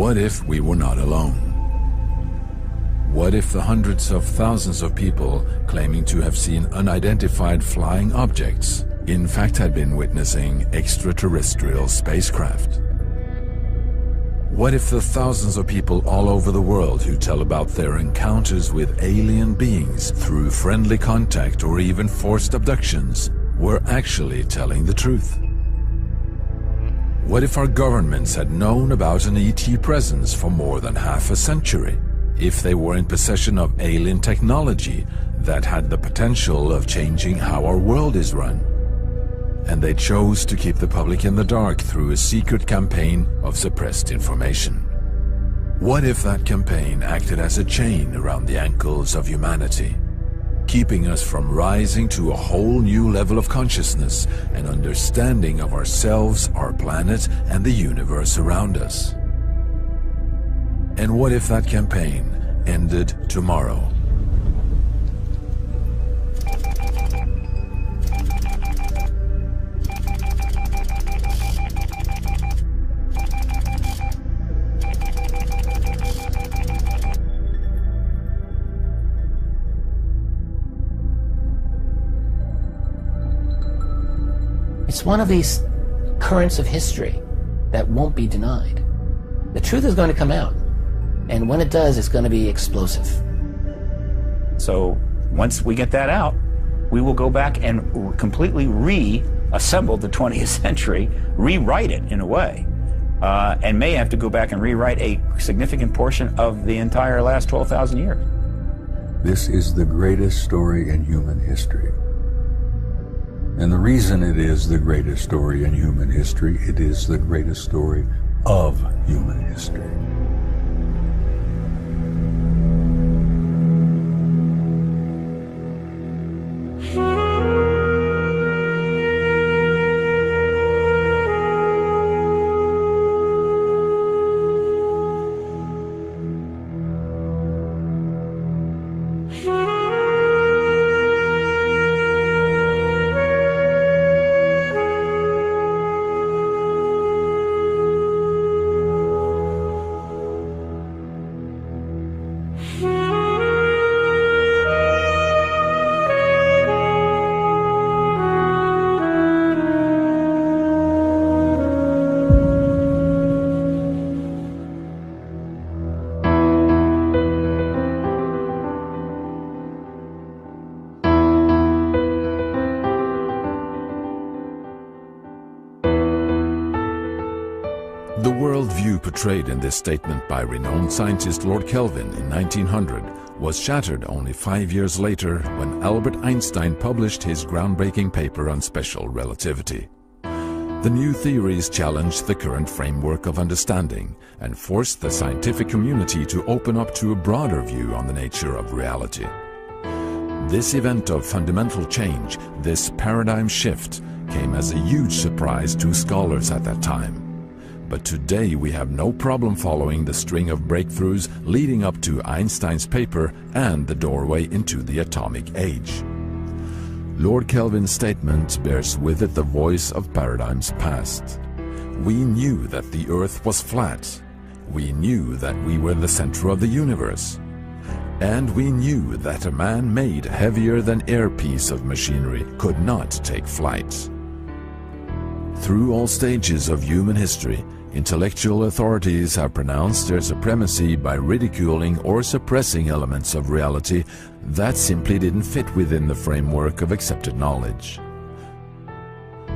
What if we were not alone? What if the hundreds of thousands of people claiming to have seen unidentified flying objects in fact had been witnessing extraterrestrial spacecraft? What if the thousands of people all over the world who tell about their encounters with alien beings through friendly contact or even forced abductions were actually telling the truth? What if our governments had known about an ET presence for more than half a century? If they were in possession of alien technology that had the potential of changing how our world is run, and they chose to keep the public in the dark through a secret campaign of suppressed information? What if that campaign acted as a chain around the ankles of humanity, keeping us from rising to a whole new level of consciousness and understanding of ourselves, our planet, and the universe around us? And what if that campaign ended tomorrow? It's one of these currents of history that won't be denied. The truth is going to come out. And when it does, it's going to be explosive. So once we get that out, we will go back and completely reassemble the 20th century, rewrite it in a way, and may have to go back and rewrite a significant portion of the entire last 12,000 years. This is the greatest story in human history. And the reason it is the greatest story in human history, it is the greatest story of human history. The worldview portrayed in this statement by renowned scientist Lord Kelvin in 1900 was shattered only 5 years later when Albert Einstein published his groundbreaking paper on special relativity. The new theories challenged the current framework of understanding and forced the scientific community to open up to a broader view on the nature of reality. This event of fundamental change, this paradigm shift, came as a huge surprise to scholars at that time. But today we have no problem following the string of breakthroughs leading up to Einstein's paper and the doorway into the atomic age. Lord Kelvin's statement bears with it the voice of paradigms past. We knew that the Earth was flat. We knew that we were the center of the universe. And we knew that a man-made heavier-than-air piece of machinery could not take flight. Through all stages of human history, intellectual authorities have pronounced their supremacy by ridiculing or suppressing elements of reality that simply didn't fit within the framework of accepted knowledge.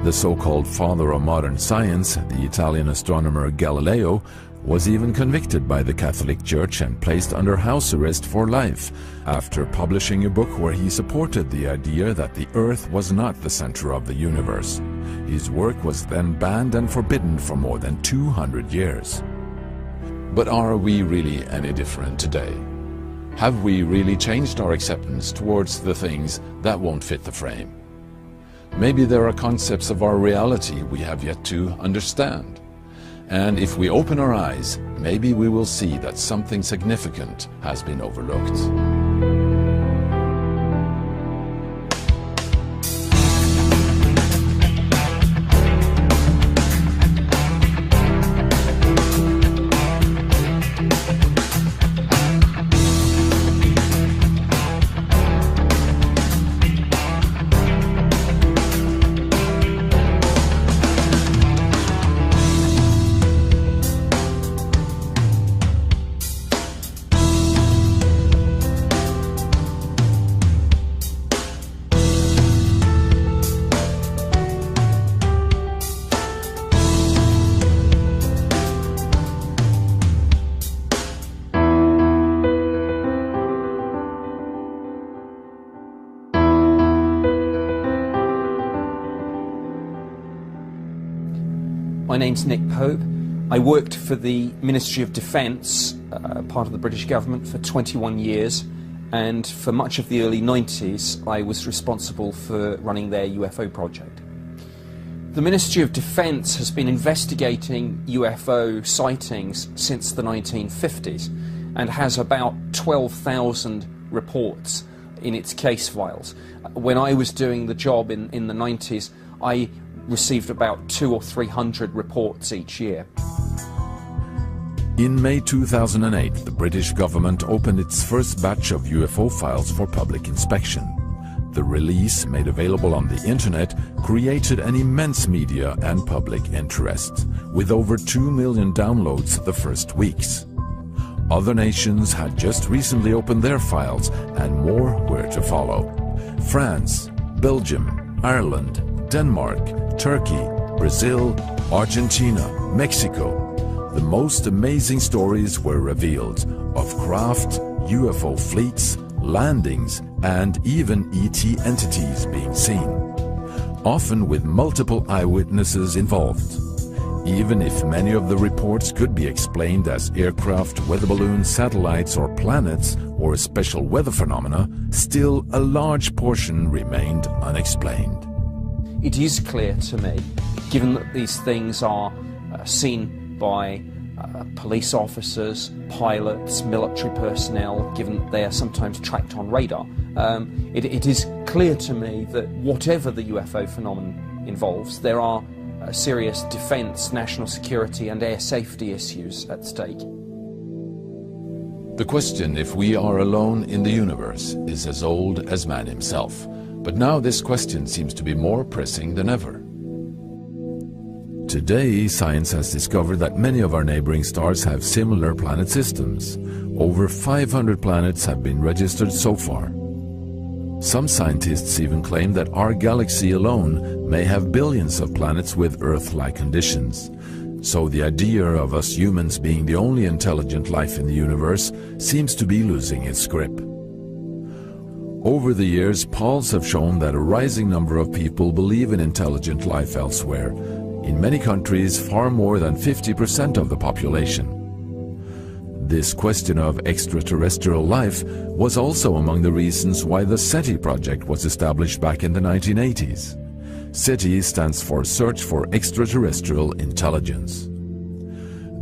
The so-called father of modern science, the Italian astronomer Galileo, was even convicted by the Catholic Church and placed under house arrest for life after publishing a book where he supported the idea that the Earth was not the center of the universe. His work was then banned and forbidden for more than 200 years. But are we really any different today? Have we really changed our acceptance towards the things that won't fit the frame? Maybe there are concepts of our reality we have yet to understand. And if we open our eyes, maybe we will see that something significant has been overlooked. My name's Nick Pope. I worked for the Ministry of Defence, part of the British government, for 21 years, and for much of the early 90s I was responsible for running their UFO project. The Ministry of Defence has been investigating UFO sightings since the 1950s and has about 12,000 reports in its case files. When I was doing the job in the 90s, I received about 200 or 300 reports each year. In May 2008, the British government opened its first batch of UFO files for public inspection. The release, made available on the internet, created an immense media and public interest, with over 2 million downloads the first weeks. Other nations had just recently opened their files, and more were to follow. France, Belgium, Ireland, Denmark, Turkey, Brazil, Argentina, Mexico. The most amazing stories were revealed of craft, UFO fleets, landings, and even ET entities being seen, often with multiple eyewitnesses involved. Even if many of the reports could be explained as aircraft, weather balloons, satellites, or planets, or special weather phenomena, still a large portion remained unexplained. It is clear to me, given that these things are seen by police officers, pilots, military personnel, given that they are sometimes tracked on radar, it is clear to me that whatever the UFO phenomenon involves, there are serious defence, national security and air safety issues at stake. The question if we are alone in the universe is as old as man himself, but now this question seems to be more pressing than ever. Today, science has discovered that many of our neighboring stars have similar planet systems. Over 500 planets have been registered so far. Some scientists even claim that our galaxy alone may have billions of planets with Earth-like conditions. So the idea of us humans being the only intelligent life in the universe seems to be losing its grip. Over the years, polls have shown that a rising number of people believe in intelligent life elsewhere. In many countries, far more than 50% of the population. This question of extraterrestrial life was also among the reasons why the SETI project was established back in the 1980s. SETI stands for Search for Extraterrestrial Intelligence.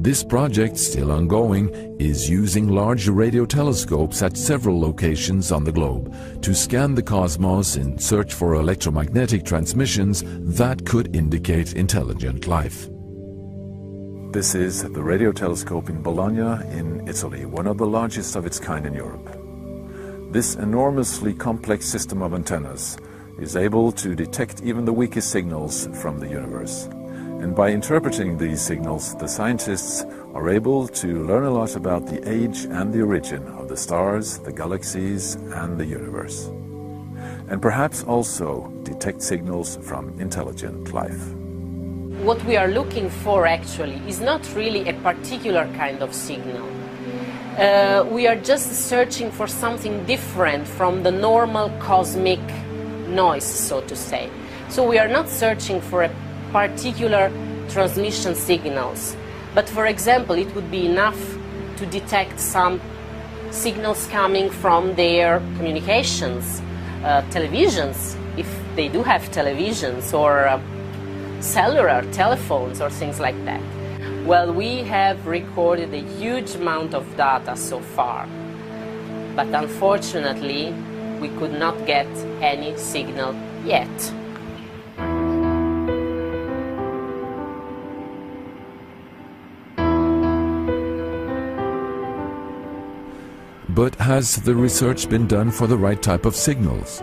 This project, still ongoing, is using large radio telescopes at several locations on the globe to scan the cosmos in search for electromagnetic transmissions that could indicate intelligent life. This is the radio telescope in Bologna in Italy, one of the largest of its kind in Europe. This enormously complex system of antennas is able to detect even the weakest signals from the universe. And by interpreting these signals, the scientists are able to learn a lot about the age and the origin of the stars, the galaxies, and the universe. And perhaps also detect signals from intelligent life. What we are looking for actually is not really a particular kind of signal. We are just searching for something different from the normal cosmic noise, so to say. So we are not searching for a particular transmission signals, but for example it would be enough to detect some signals coming from their communications, televisions, if they do have televisions, or cellular telephones or things like that. Well, we have recorded a huge amount of data so far, but unfortunately we could not get any signal yet. But has the research been done for the right type of signals?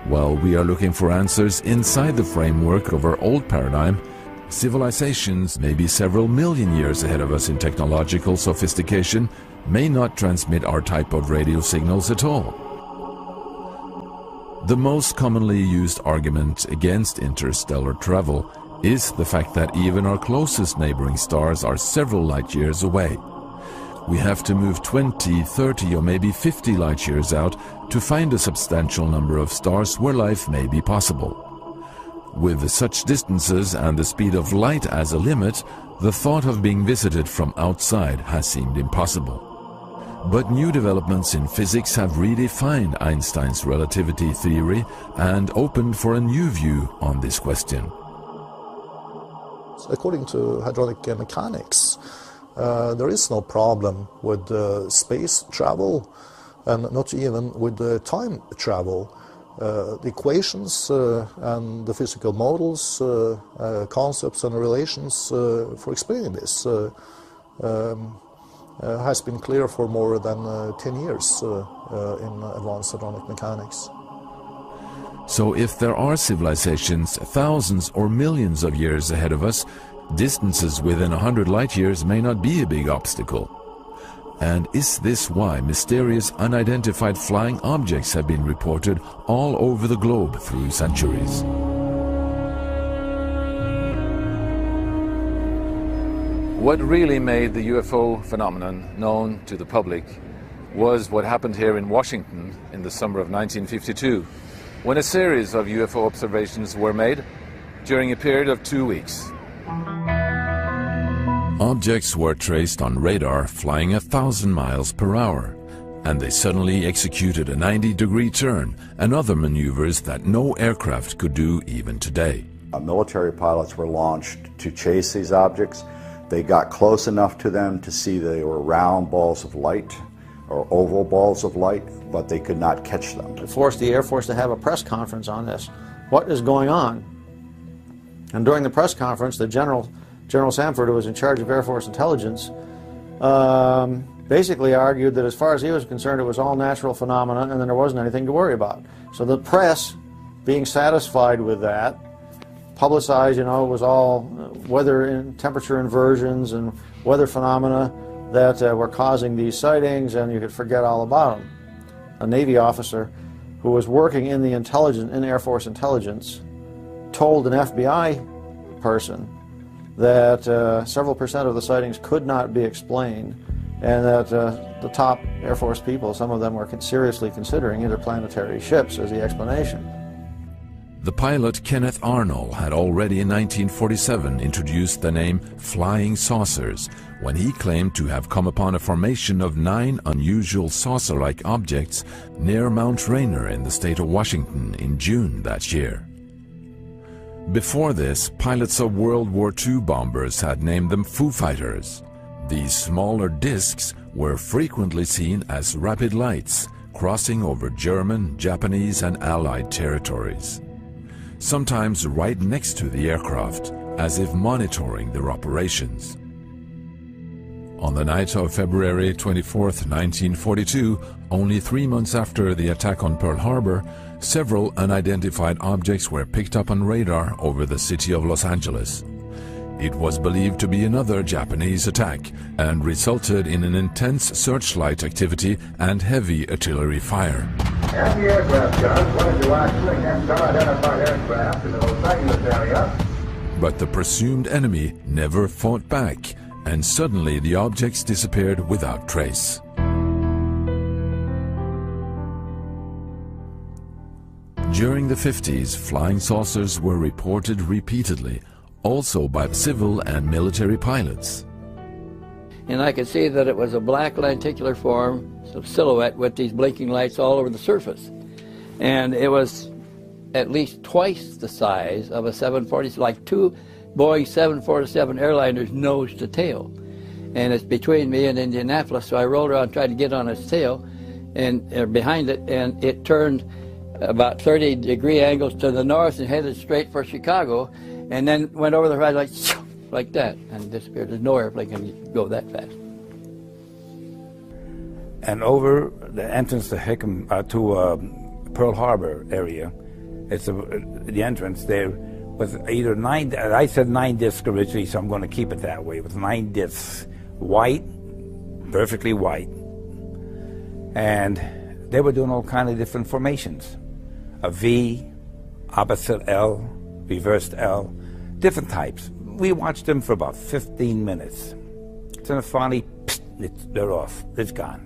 While we are looking for answers inside the framework of our old paradigm, civilizations maybe several million years ahead of us in technological sophistication may not transmit our type of radio signals at all. The most commonly used argument against interstellar travel is the fact that even our closest neighboring stars are several light years away. We have to move 20, 30 or maybe 50 light years out to find a substantial number of stars where life may be possible. With such distances and the speed of light as a limit, the thought of being visited from outside has seemed impossible. But new developments in physics have redefined Einstein's relativity theory and opened for a new view on this question. According to hadronic mechanics, there is no problem with space travel and not even with time travel. The equations and the physical models, concepts and relations for explaining this has been clear for more than 10 years in advanced hadronic mechanics. So if there are civilizations thousands or millions of years ahead of us, distances within 100 light years may not be a big obstacle. And is this why mysterious unidentified flying objects have been reported all over the globe through centuries? What really made the UFO phenomenon known to the public was what happened here in Washington in the summer of 1952, when a series of UFO observations were made during a period of 2 weeks. Objects were traced on radar flying 1,000 miles per hour, and they suddenly executed a 90-degree turn and other maneuvers that no aircraft could do even today. Military pilots were launched to chase these objects. They got close enough to them to see they were round balls of light or oval balls of light, but they could not catch them. It forced the Air Force to have a press conference on this. What is going on? And during the press conference, the General Samford, who was in charge of Air Force intelligence, basically argued that as far as he was concerned, it was all natural phenomena and then there wasn't anything to worry about. So the press, being satisfied with that, publicized, it was all weather and temperature inversions and weather phenomena that were causing these sightings, and you could forget all about them. A Navy officer who was working in Air Force intelligence told an FBI person that several percent of the sightings could not be explained, and that the top Air Force people, some of them were seriously considering interplanetary ships as the explanation. The pilot Kenneth Arnold had already in 1947 introduced the name flying saucers when he claimed to have come upon a formation of 9 unusual saucer-like objects near Mount Rainier in the state of Washington in June that year. Before this, pilots of World War II bombers had named them Foo Fighters. These smaller discs were frequently seen as rapid lights crossing over German, Japanese, and Allied territories, sometimes right next to the aircraft, as if monitoring their operations. On the night of February 24, 1942, only 3 months after the attack on Pearl Harbor, several unidentified objects were picked up on radar over the city of Los Angeles. It was believed to be another Japanese attack and resulted in an intense searchlight activity and heavy artillery fire. Anti-aircraft guns went into action against unidentified aircraft in the Los Angeles area. But the presumed enemy never fought back, and suddenly the objects disappeared without trace. During the 50s, flying saucers were reported repeatedly, also by civil and military pilots. And I could see that it was a black lenticular form, so silhouette with these blinking lights all over the surface. And it was at least twice the size of a 747, like 2 Boeing 747 airliners nose to tail. And it's between me and Indianapolis, so I rolled around, tried to get on its tail, and behind it, and it turned about 30-degree angles to the north and headed straight for Chicago, and then went over the horizon like that and disappeared. There's no airplane can go that fast. And over the entrance to Pearl Harbor area, it's the entrance there was either 9. I said 9 discs originally, so I'm going to keep it that way. It was 9 discs, white, perfectly white, and they were doing all kind of different formations. A V, opposite L, reversed L, different types. We watched them for about 15 minutes. Then finally, they're off. It's gone.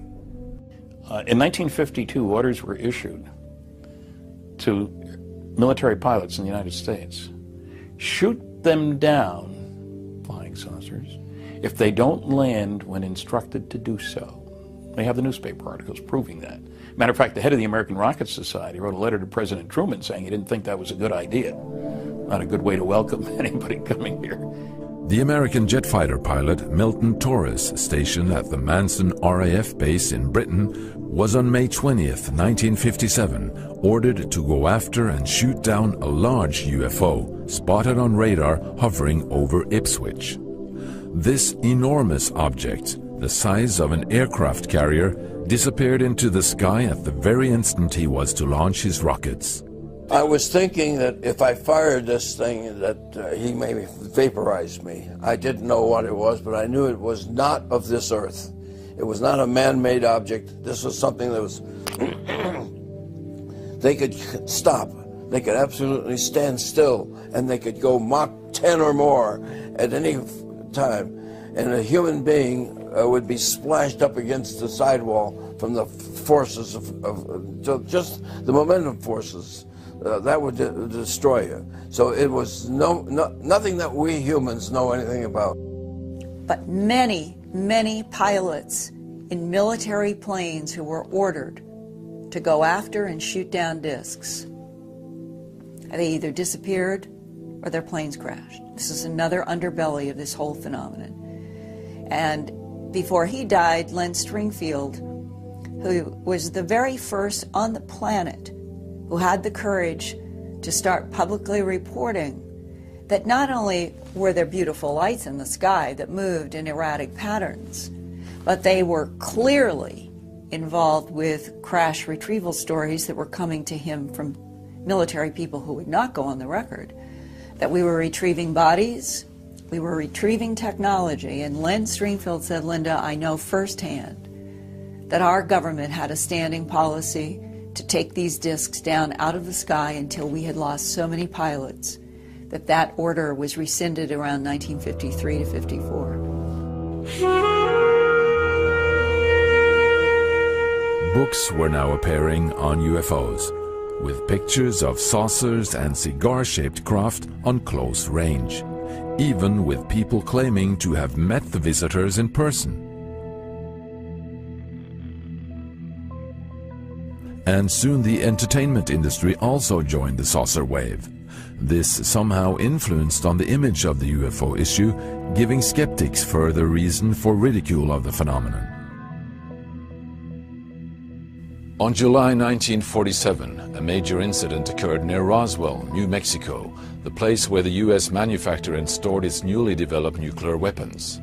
In 1952, orders were issued to military pilots in the United States shoot them down, flying saucers, if they don't land when instructed to do so. They have the newspaper articles proving that. Matter of fact, the head of the American Rocket Society wrote a letter to President Truman saying he didn't think that was a good idea. Not a good way to welcome anybody coming here. The American jet fighter pilot Milton Torres, stationed at the Manson RAF base in Britain, was on May 20th, 1957, ordered to go after and shoot down a large UFO spotted on radar hovering over Ipswich. This enormous object, the size of an aircraft carrier, disappeared into the sky at the very instant he was to launch his rockets. I was thinking that if I fired this thing that he may vaporize me. I didn't know what it was, but I knew it was not of this earth. It was not a man-made object. This was something that was... They could stop. They could absolutely stand still, and they could go Mach 10 or more at any time. And a human being would be splashed up against the sidewall from the forces of just the momentum forces. That would destroy you. So it was nothing that we humans know anything about. But many, many pilots in military planes who were ordered to go after and shoot down discs, they either disappeared or their planes crashed. This is another underbelly of this whole phenomenon. And before he died, Len Stringfield, who was the very first on the planet who had the courage to start publicly reporting that not only were there beautiful lights in the sky that moved in erratic patterns, but they were clearly involved with crash retrieval stories that were coming to him from military people who would not go on the record, that we were retrieving bodies, we were retrieving technology. And Len Stringfield said, "Linda, I know firsthand that our government had a standing policy to take these discs down out of the sky until we had lost so many pilots that order was rescinded around 1953 to 54. Books were now appearing on UFOs, with pictures of saucers and cigar-shaped craft on close range, even with people claiming to have met the visitors in person. And soon the entertainment industry also joined the saucer wave. This somehow influenced on the image of the UFO issue, giving skeptics further reason for ridicule of the phenomenon. On July 1947, a major incident occurred near Roswell, New Mexico, the place where the U.S. manufactured and stored its newly developed nuclear weapons.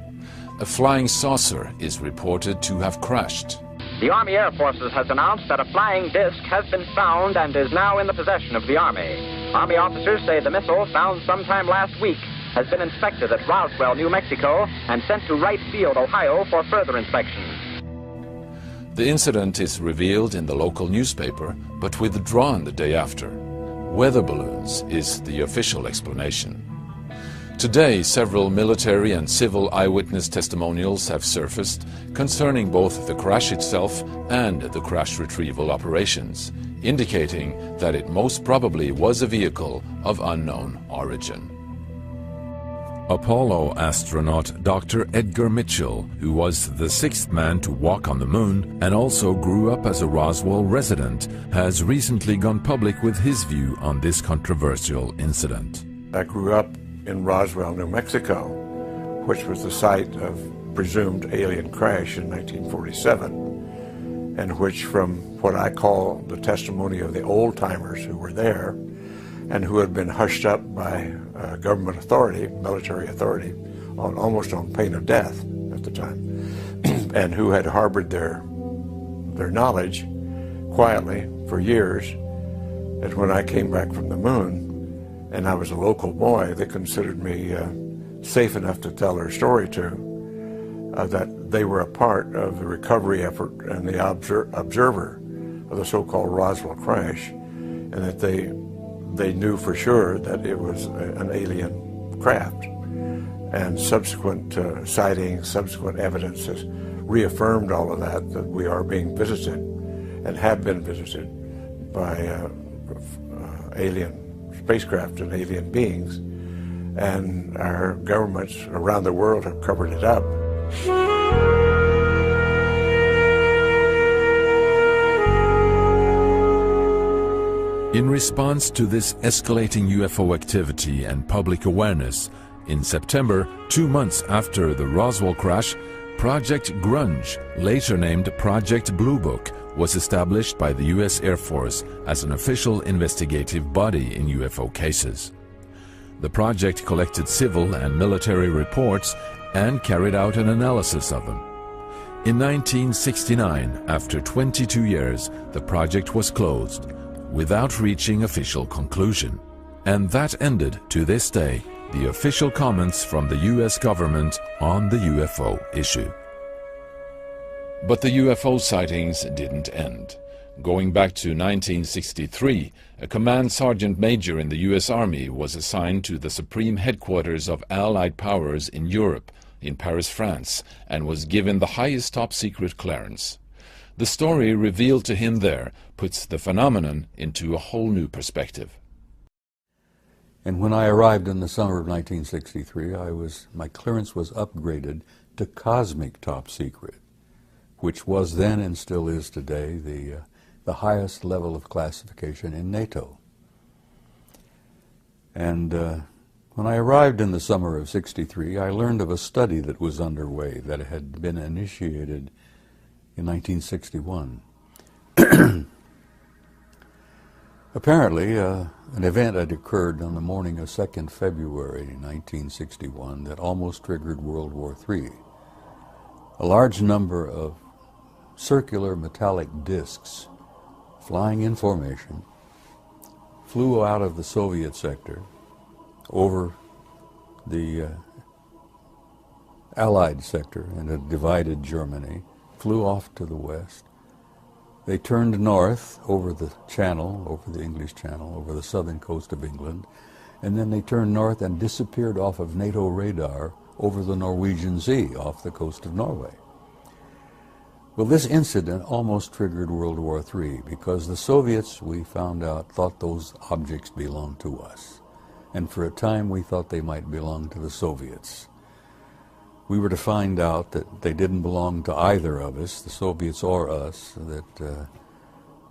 A flying saucer is reported to have crashed. The Army Air Forces has announced that a flying disc has been found and is now in the possession of the Army. Army officers say the missile, found sometime last week, has been inspected at Roswell, New Mexico, and sent to Wright Field, Ohio, for further inspection. The incident is revealed in the local newspaper, but withdrawn the day after. Weather balloons is the official explanation. Today, several military and civil eyewitness testimonials have surfaced concerning both the crash itself and the crash retrieval operations, indicating that it most probably was a vehicle of unknown origin. Apollo astronaut Dr. Edgar Mitchell, who was the sixth man to walk on the moon and also grew up as a Roswell resident, has recently gone public with his view on this controversial incident. I grew up in Roswell, New Mexico, which was the site of presumed alien crash in 1947, and which, from what I call the testimony of the old-timers who were there and who had been hushed up by government authority, military authority, almost on pain of death at the time, and who had harbored their knowledge quietly for years, that when I came back from the moon, and I was a local boy, they considered me safe enough to tell their story to, that they were a part of the recovery effort and the observer of the so-called Roswell crash, and that they knew for sure that it was an alien craft. And subsequent sightings, subsequent evidence has reaffirmed all of that we are being visited and have been visited by alien spacecraft and alien beings and our governments around the world have covered it up. In response to this escalating UFO activity and public awareness, in September, 2 months after the Roswell crash, Project Grunge, later named Project Blue Book, was established by the U.S. Air Force as an official investigative body in UFO cases. The project collected civil and military reports and carried out an analysis of them. In 1969, after 22 years, the project was closed, without reaching official conclusion. And that ended, to this day, the official comments from the US government on the UFO issue. But the UFO sightings didn't end. Going back to 1963, a command sergeant major in the US Army was assigned to the supreme headquarters of Allied powers in Europe, in Paris, France, and was given the highest top-secret clearance. The story revealed to him there puts the phenomenon into a whole new perspective. And when I arrived in the summer of 1963, my clearance was upgraded to cosmic top secret, which was then and still is today the highest level of classification in NATO. And when I arrived in the summer of '63, I learned of a study that was underway that had been initiated in 1961. Apparently, an event had occurred on the morning of 2nd February 1961 that almost triggered World War III. A large number of circular metallic discs flying in formation flew out of the Soviet sector over the Allied sector and had divided Germany, flew off to the west. They turned north over the Channel, over the English Channel, over the southern coast of England, and then they turned north and disappeared off of NATO radar over the Norwegian Sea, off the coast of Norway. Well, this incident almost triggered World War III because the Soviets, we found out, thought those objects belonged to us. And for a time we thought they might belong to the Soviets. We were to find out that they didn't belong to either of us, the Soviets or us, that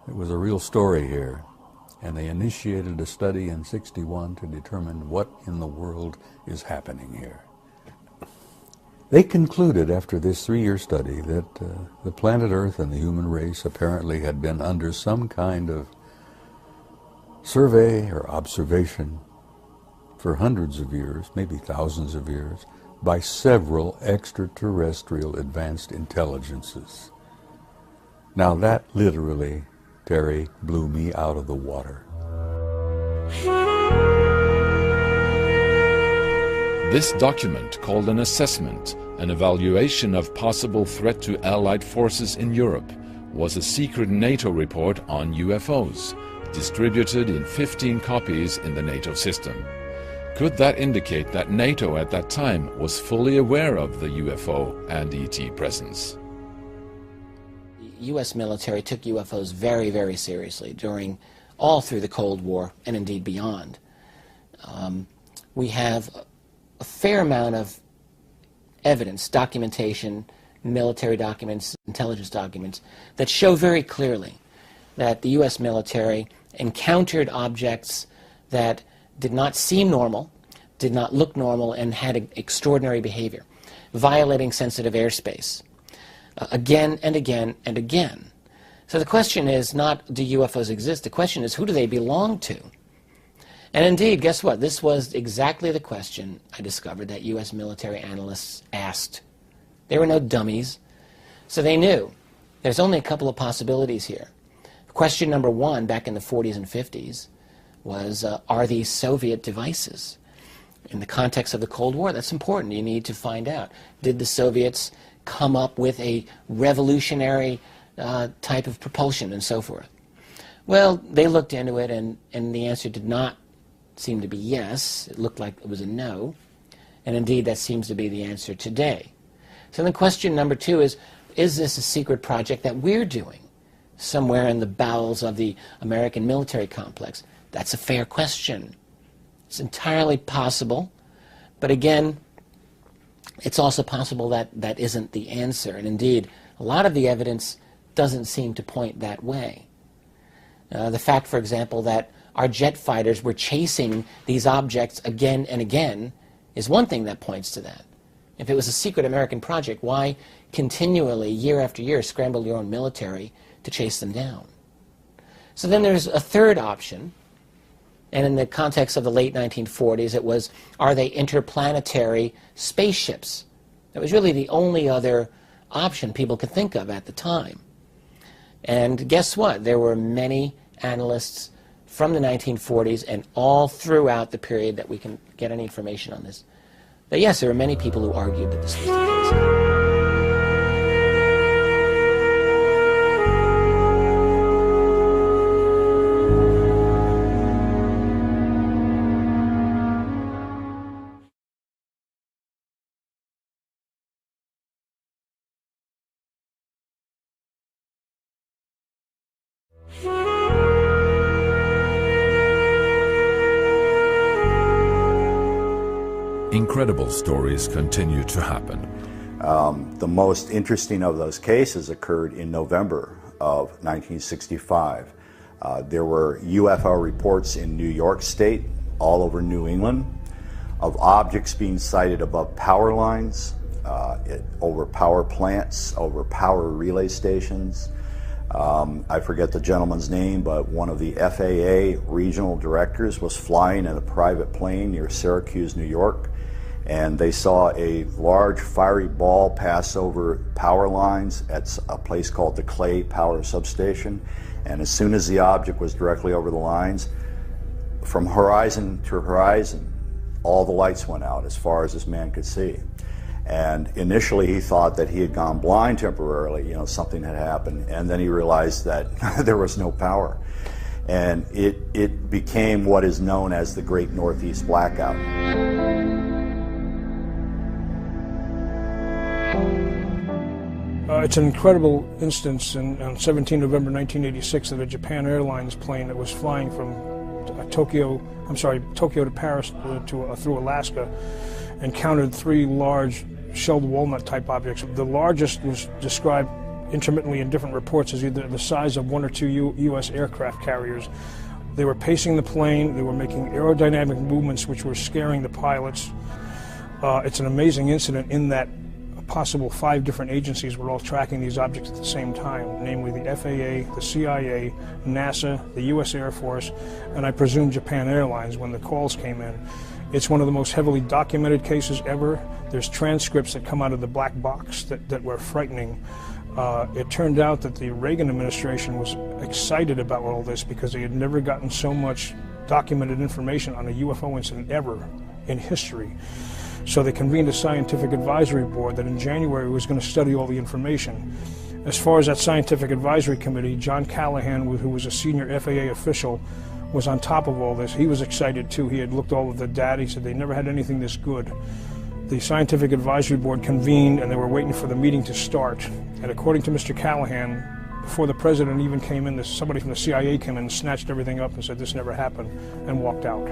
it was a real story here. And they initiated a study in '61 to determine what in the world is happening here. They concluded after this 3-year study that the planet Earth and the human race apparently had been under some kind of survey or observation for hundreds of years, maybe thousands of years, by several extraterrestrial advanced intelligences. Now that literally, Terry, blew me out of the water. This document, called an assessment, an evaluation of possible threat to Allied forces in Europe, was a secret NATO report on UFOs, distributed in 15 copies in the NATO system. Could that indicate that NATO at that time was fully aware of the UFO and ET presence? The U.S. military took UFOs very, very seriously all through the Cold War and indeed beyond. We have a fair amount of evidence, documentation, military documents, intelligence documents, that show very clearly that the U.S. military encountered objects that did not seem normal, did not look normal, and had extraordinary behavior, violating sensitive airspace, again and again and again. So the question is not, do UFOs exist? The question is, who do they belong to? And indeed, guess what? This was exactly the question I discovered that U.S. military analysts asked. They were no dummies, so they knew there's only a couple of possibilities here. Question number one, back in the 40s and 50s, was, are these Soviet devices? In the context of the Cold War, that's important. You need to find out, did the Soviets come up with a revolutionary type of propulsion and so forth? Well, they looked into it, and the answer did not seem to be yes. It looked like it was a no. And indeed, that seems to be the answer today. So then question number two is this a secret project that we're doing somewhere in the bowels of the American military complex? That's a fair question. It's entirely possible But again, it's also possible that that isn't the answer. And indeed, a lot of the evidence doesn't seem to point that way. The fact, for example, that our jet fighters were chasing these objects again and again is one thing that points to that. If it was a secret American project, why continually, year after year, scramble your own military to chase them down? So then there's a third option, and in the context of the late 1940s, it was, are they interplanetary spaceships? That was really the only other option people could think of at the time. And guess what? There were many analysts from the 1940s and all throughout the period that we can get any information on this, that yes, there were many people who argued that this was the case. Incredible stories continue to happen. The most interesting of those cases occurred in November of 1965. There were UFO reports in New York State, all over New England, of objects being sighted above power lines, over power plants, over power relay stations. I forget the gentleman's name, but one of the FAA regional directors was flying in a private plane near Syracuse, New York, and they saw a large fiery ball pass over power lines at a place called the Clay Power Substation. And as soon as the object was directly over the lines, from horizon to horizon, all the lights went out as far as this man could see. And initially he thought that he had gone blind temporarily, something had happened, and then he realized that there was no power. And it became what is known as the Great Northeast Blackout. It's an incredible instance on 17 November 1986 that a Japan Airlines plane that was flying from Tokyo to Paris through Alaska encountered three large shelled walnut type objects. The largest was described intermittently in different reports as either the size of one or two U.S. aircraft carriers. They were pacing the plane, they were making aerodynamic movements which were scaring the pilots. It's an amazing incident in that possible 5 different agencies were all tracking these objects at the same time, namely the FAA, the CIA, NASA, the U.S. Air Force, and I presume Japan Airlines when the calls came in. It's one of the most heavily documented cases ever. There's transcripts that come out of the black box that were frightening. It turned out that the Reagan administration was excited about all this because they had never gotten so much documented information on a UFO incident ever in history. So they convened a scientific advisory board that in January was going to study all the information. As far as that scientific advisory committee, John Callahan, who was a senior FAA official, was on top of all this. He was excited too. He had looked all of the data. He said they never had anything this good. The scientific advisory board convened and they were waiting for the meeting to start. And according to Mr. Callahan, before the president even came in, somebody from the CIA came in and snatched everything up and said this never happened and walked out.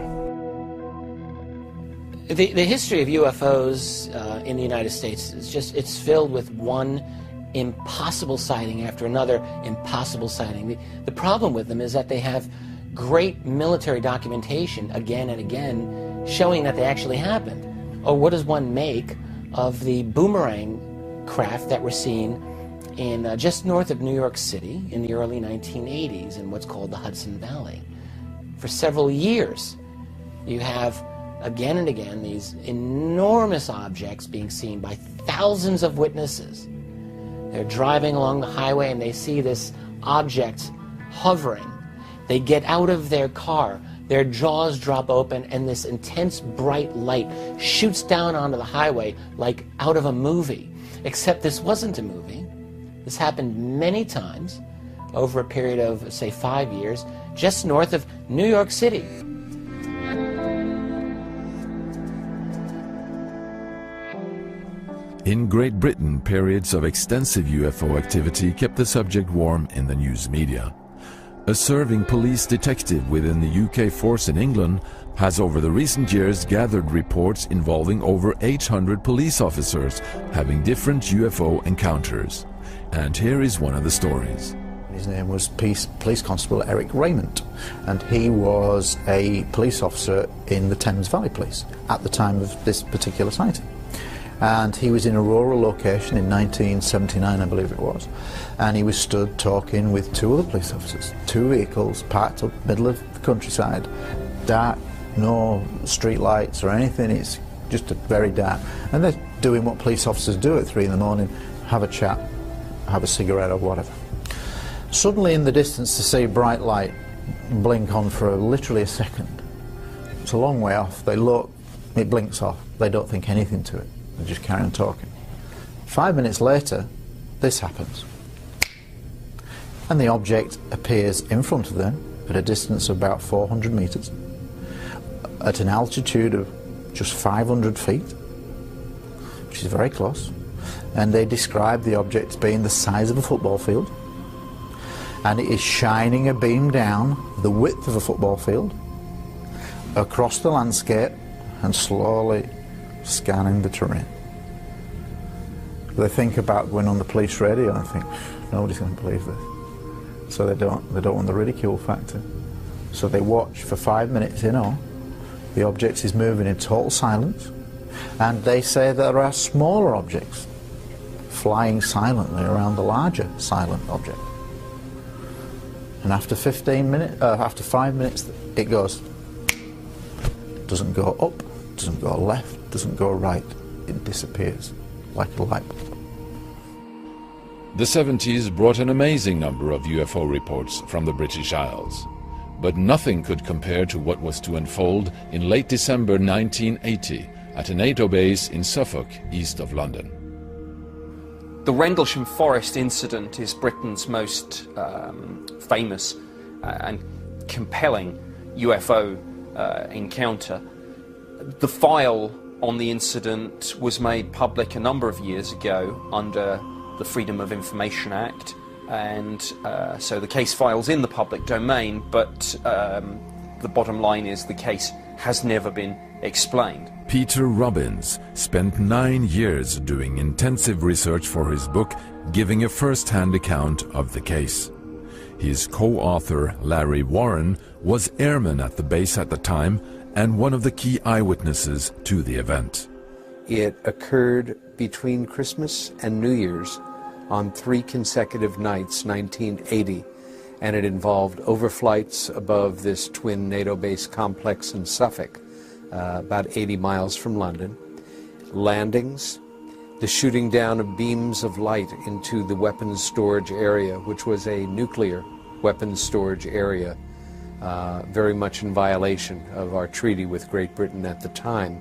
The history of UFOs in the United States is it's filled with one impossible sighting after another impossible sighting. The problem with them is that they have great military documentation again and again showing that they actually happened. Or what does one make of the boomerang craft that were seen in just north of New York City in the early 1980s in what's called the Hudson Valley? For several years you have again and again these enormous objects being seen by thousands of witnesses. They're driving along the highway and they see this object hovering. They get out of their car, their jaws drop open, and this intense bright light shoots down onto the highway like out of a movie. Except this wasn't a movie. This happened many times over a period of, say, 5 years, just north of New York City. In Great Britain, periods of extensive UFO activity kept the subject warm in the news media. A serving police detective within the UK force in England has over the recent years gathered reports involving over 800 police officers having different UFO encounters. And here is one of the stories. His name was Police Constable Eric Raymond, and he was a police officer in the Thames Valley Police at the time of this particular sighting. And he was in a rural location in 1979, I believe it was, and he was stood talking with two other police officers. Two vehicles parked up middle of the countryside, dark, no street lights or anything, it's just very dark. And they're doing what police officers do at 3 in the morning, have a chat, have a cigarette or whatever. Suddenly in the distance they see a bright light blink on for literally a second. It's a long way off, they look, it blinks off, they don't think anything to it. They just carry on talking. 5 minutes later, this happens. And the object appears in front of them at a distance of about 400 meters, at an altitude of just 500 feet, which is very close. And they describe the object as being the size of a football field. And it is shining a beam down the width of a football field, across the landscape, and slowly scanning the terrain. They think about going on the police radio and think, nobody's going to believe this. So they don't want the ridicule factor. So they watch for 5 minutes in all. The object is moving in total silence, and they say there are smaller objects flying silently around the larger silent object. And after 5 minutes, it goes. It doesn't go up, doesn't go left, doesn't go right. It disappears like a light bulb. The 70s brought an amazing number of UFO reports from the British Isles. But nothing could compare to what was to unfold in late December 1980 at a NATO base in Suffolk, east of London. The Rendlesham Forest incident is Britain's most famous and compelling UFO encounter. The file on the incident was made public a number of years ago under the Freedom of Information Act, and so the case file's in the public domain, but the bottom line is the case has never been explained. Peter Robbins spent 9 years doing intensive research for his book, giving a first-hand account of the case. His co-author, Larry Warren, was airman at the base at the time and one of the key eyewitnesses to the event. It occurred between Christmas and New Year's on 3 consecutive nights, 1980, and it involved overflights above this twin NATO base complex in Suffolk, about 80 miles from London, landings, the shooting down of beams of light into the weapons storage area, which was a nuclear weapons storage area, very much in violation of our treaty with Great Britain at the time.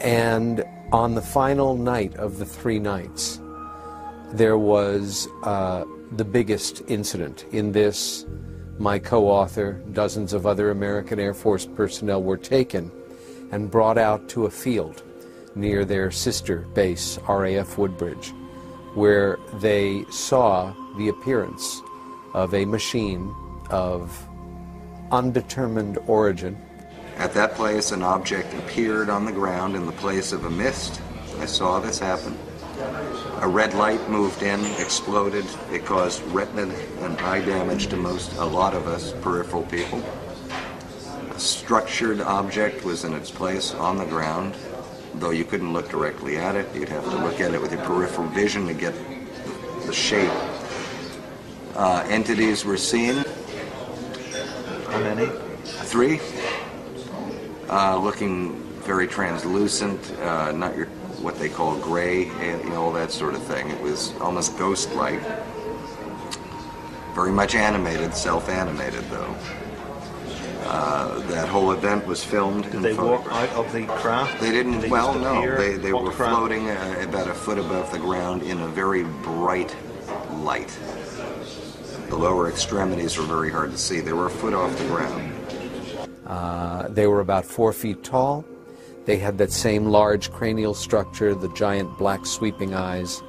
And on the final night of the 3 nights, there was the biggest incident. In this, my co-author, dozens of other American Air Force personnel were taken and brought out to a field near their sister base, RAF Woodbridge, where they saw the appearance of a machine of undetermined origin. At that place, an object appeared on the ground in the place of a mist. I saw this happen. A red light moved in, exploded. It caused retina and eye damage to a lot of us peripheral people. A structured object was in its place on the ground. Though you couldn't look directly at it, you'd have to look at it with your peripheral vision to get the shape. Entities were seen. How many? 3. Looking very translucent, not your what they call gray, and all that sort of thing. It was almost ghost-like. Very much animated, self-animated though. That whole event was filmed. Did they walk out of the craft? They didn't. Well, no. They were floating about a foot above the ground in a very bright light. The lower extremities were very hard to see. They were a foot off the ground. They were about 4 feet tall. They had that same large cranial structure, the giant black sweeping eyes,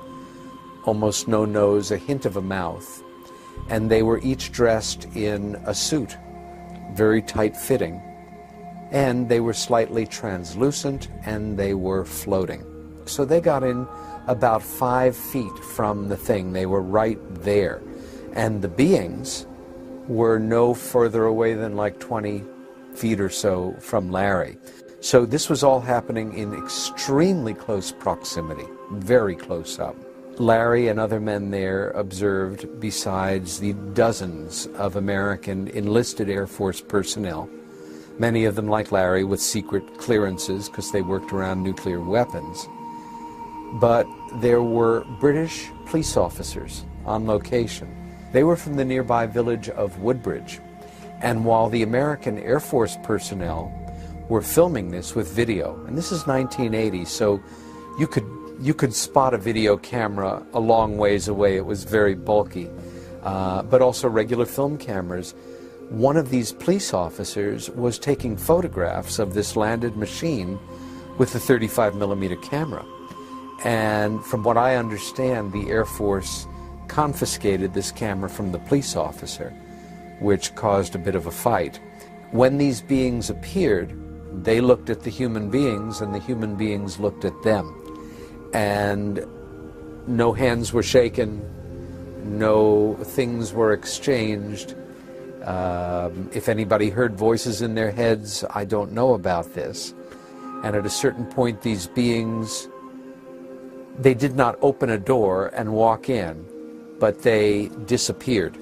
almost no nose, a hint of a mouth. and they were each dressed in a suit, very tight-fitting, and they were slightly translucent, and they were floating. So they got in about 5 feet from the thing. They were right there. And the beings were no further away than like 20 feet or so from Larry. So this was all happening in extremely close proximity, very close up. Larry and other men there observed, besides the dozens of American enlisted Air Force personnel, many of them like Larry with secret clearances because they worked around nuclear weapons. But there were British police officers on location. They were from the nearby village of Woodbridge. And while the American Air Force personnel were filming this with video, and this is 1980, so you could spot a video camera a long ways away. It was very bulky, but also regular film cameras. One of these police officers was taking photographs of this landed machine with a 35mm camera. And from what I understand, the Air Force confiscated this camera from the police officer, which caused a bit of a fight. When these beings appeared, they looked at the human beings, and the human beings looked at them. And no hands were shaken, no things were exchanged. If anybody heard voices in their heads, I don't know about this. And at a certain point, these beings, they did not open a door and walk in, but they disappeared.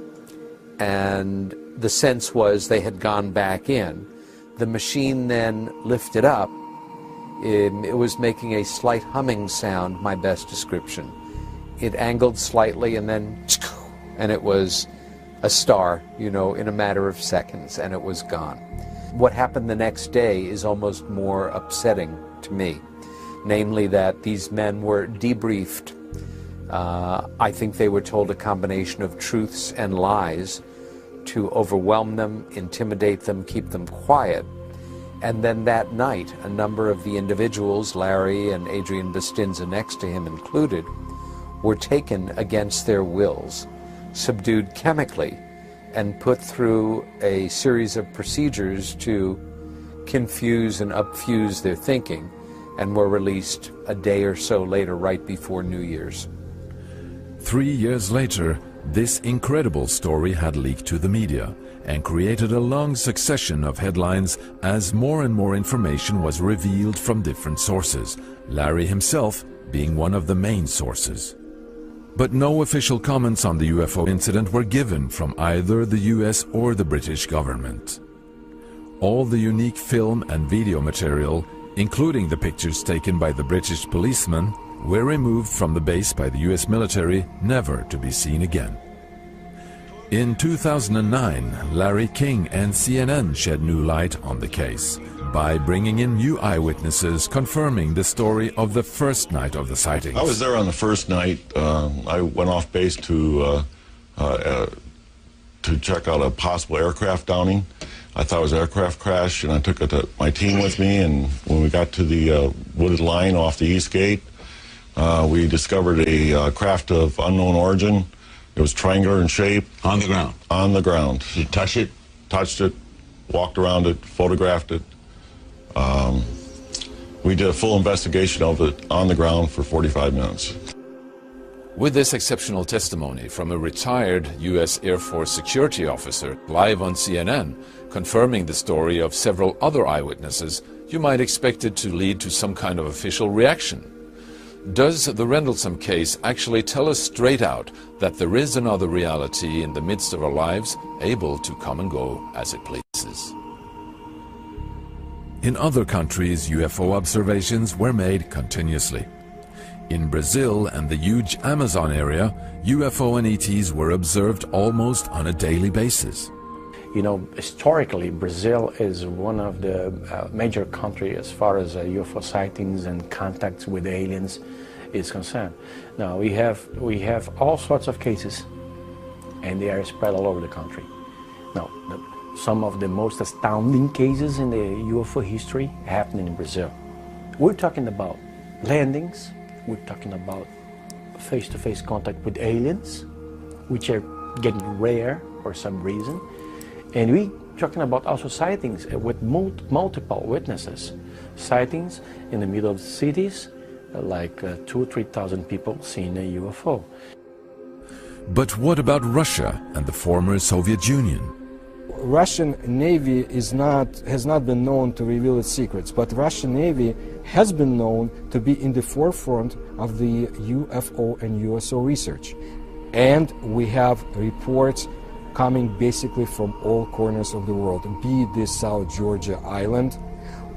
And the sense was they had gone back in. The machine then lifted up. It was making a slight humming sound, my best description. It angled slightly and then, and it was a star, you know, in a matter of seconds, and it was gone. What happened the next day is almost more upsetting to me, namely that these men were debriefed. I think they were told a combination of truths and lies to overwhelm them, intimidate them, keep them quiet. And then that night, a number of the individuals, Larry and Adrian Bustinza next to him included, were taken against their wills, subdued chemically, and put through a series of procedures to confuse and upfuse their thinking, and were released a day or so later, right before New Year's. 3 years later, this incredible story had leaked to the media and created a long succession of headlines as more and more information was revealed from different sources, Larry himself being one of the main sources. But no official comments on the UFO incident were given from either the US or the British government. All the unique film and video material, including the pictures taken by the British policemen, were removed from the base by the US military, never to be seen again. In 2009, Larry King and CNN shed new light on the case by bringing in new eyewitnesses confirming the story of the first night of the sightings. I was there on the first night. I went off base to check out a possible aircraft downing. I thought it was an aircraft crash, and I took my team with me, and when we got to the wooded line off the east gate, we discovered a craft of unknown origin. It was triangular in shape. On the ground? On the ground. Did you touch it? Touched it, walked around it, photographed it. We did a full investigation of it on the ground for 45 minutes. With this exceptional testimony from a retired US Air Force security officer live on CNN, confirming the story of several other eyewitnesses, you might expect it to lead to some kind of official reaction. Does the Rendlesham case actually tell us straight out that there is another reality in the midst of our lives, able to come and go as it pleases? In other countries, UFO observations were made continuously. In Brazil and the huge Amazon area, UFO and ETs were observed almost on a daily basis. You know, historically, Brazil is one of the major countries as far as UFO sightings and contacts with aliens is concerned. Now, we have all sorts of cases, and they are spread all over the country. Now, some of the most astounding cases in the UFO history happened in Brazil. We're talking about landings, we're talking about face-to-face contact with aliens, which are getting rare for some reason. And we talking about also sightings with multiple witnesses. Sightings in the middle of cities, like 2,000 or 3,000 people seeing a UFO. But what about Russia and the former Soviet Union? Russian Navy has not been known to reveal its secrets, but Russian Navy has been known to be in the forefront of the UFO and USO research. And we have reports coming basically from all corners of the world, be it the South Georgia Island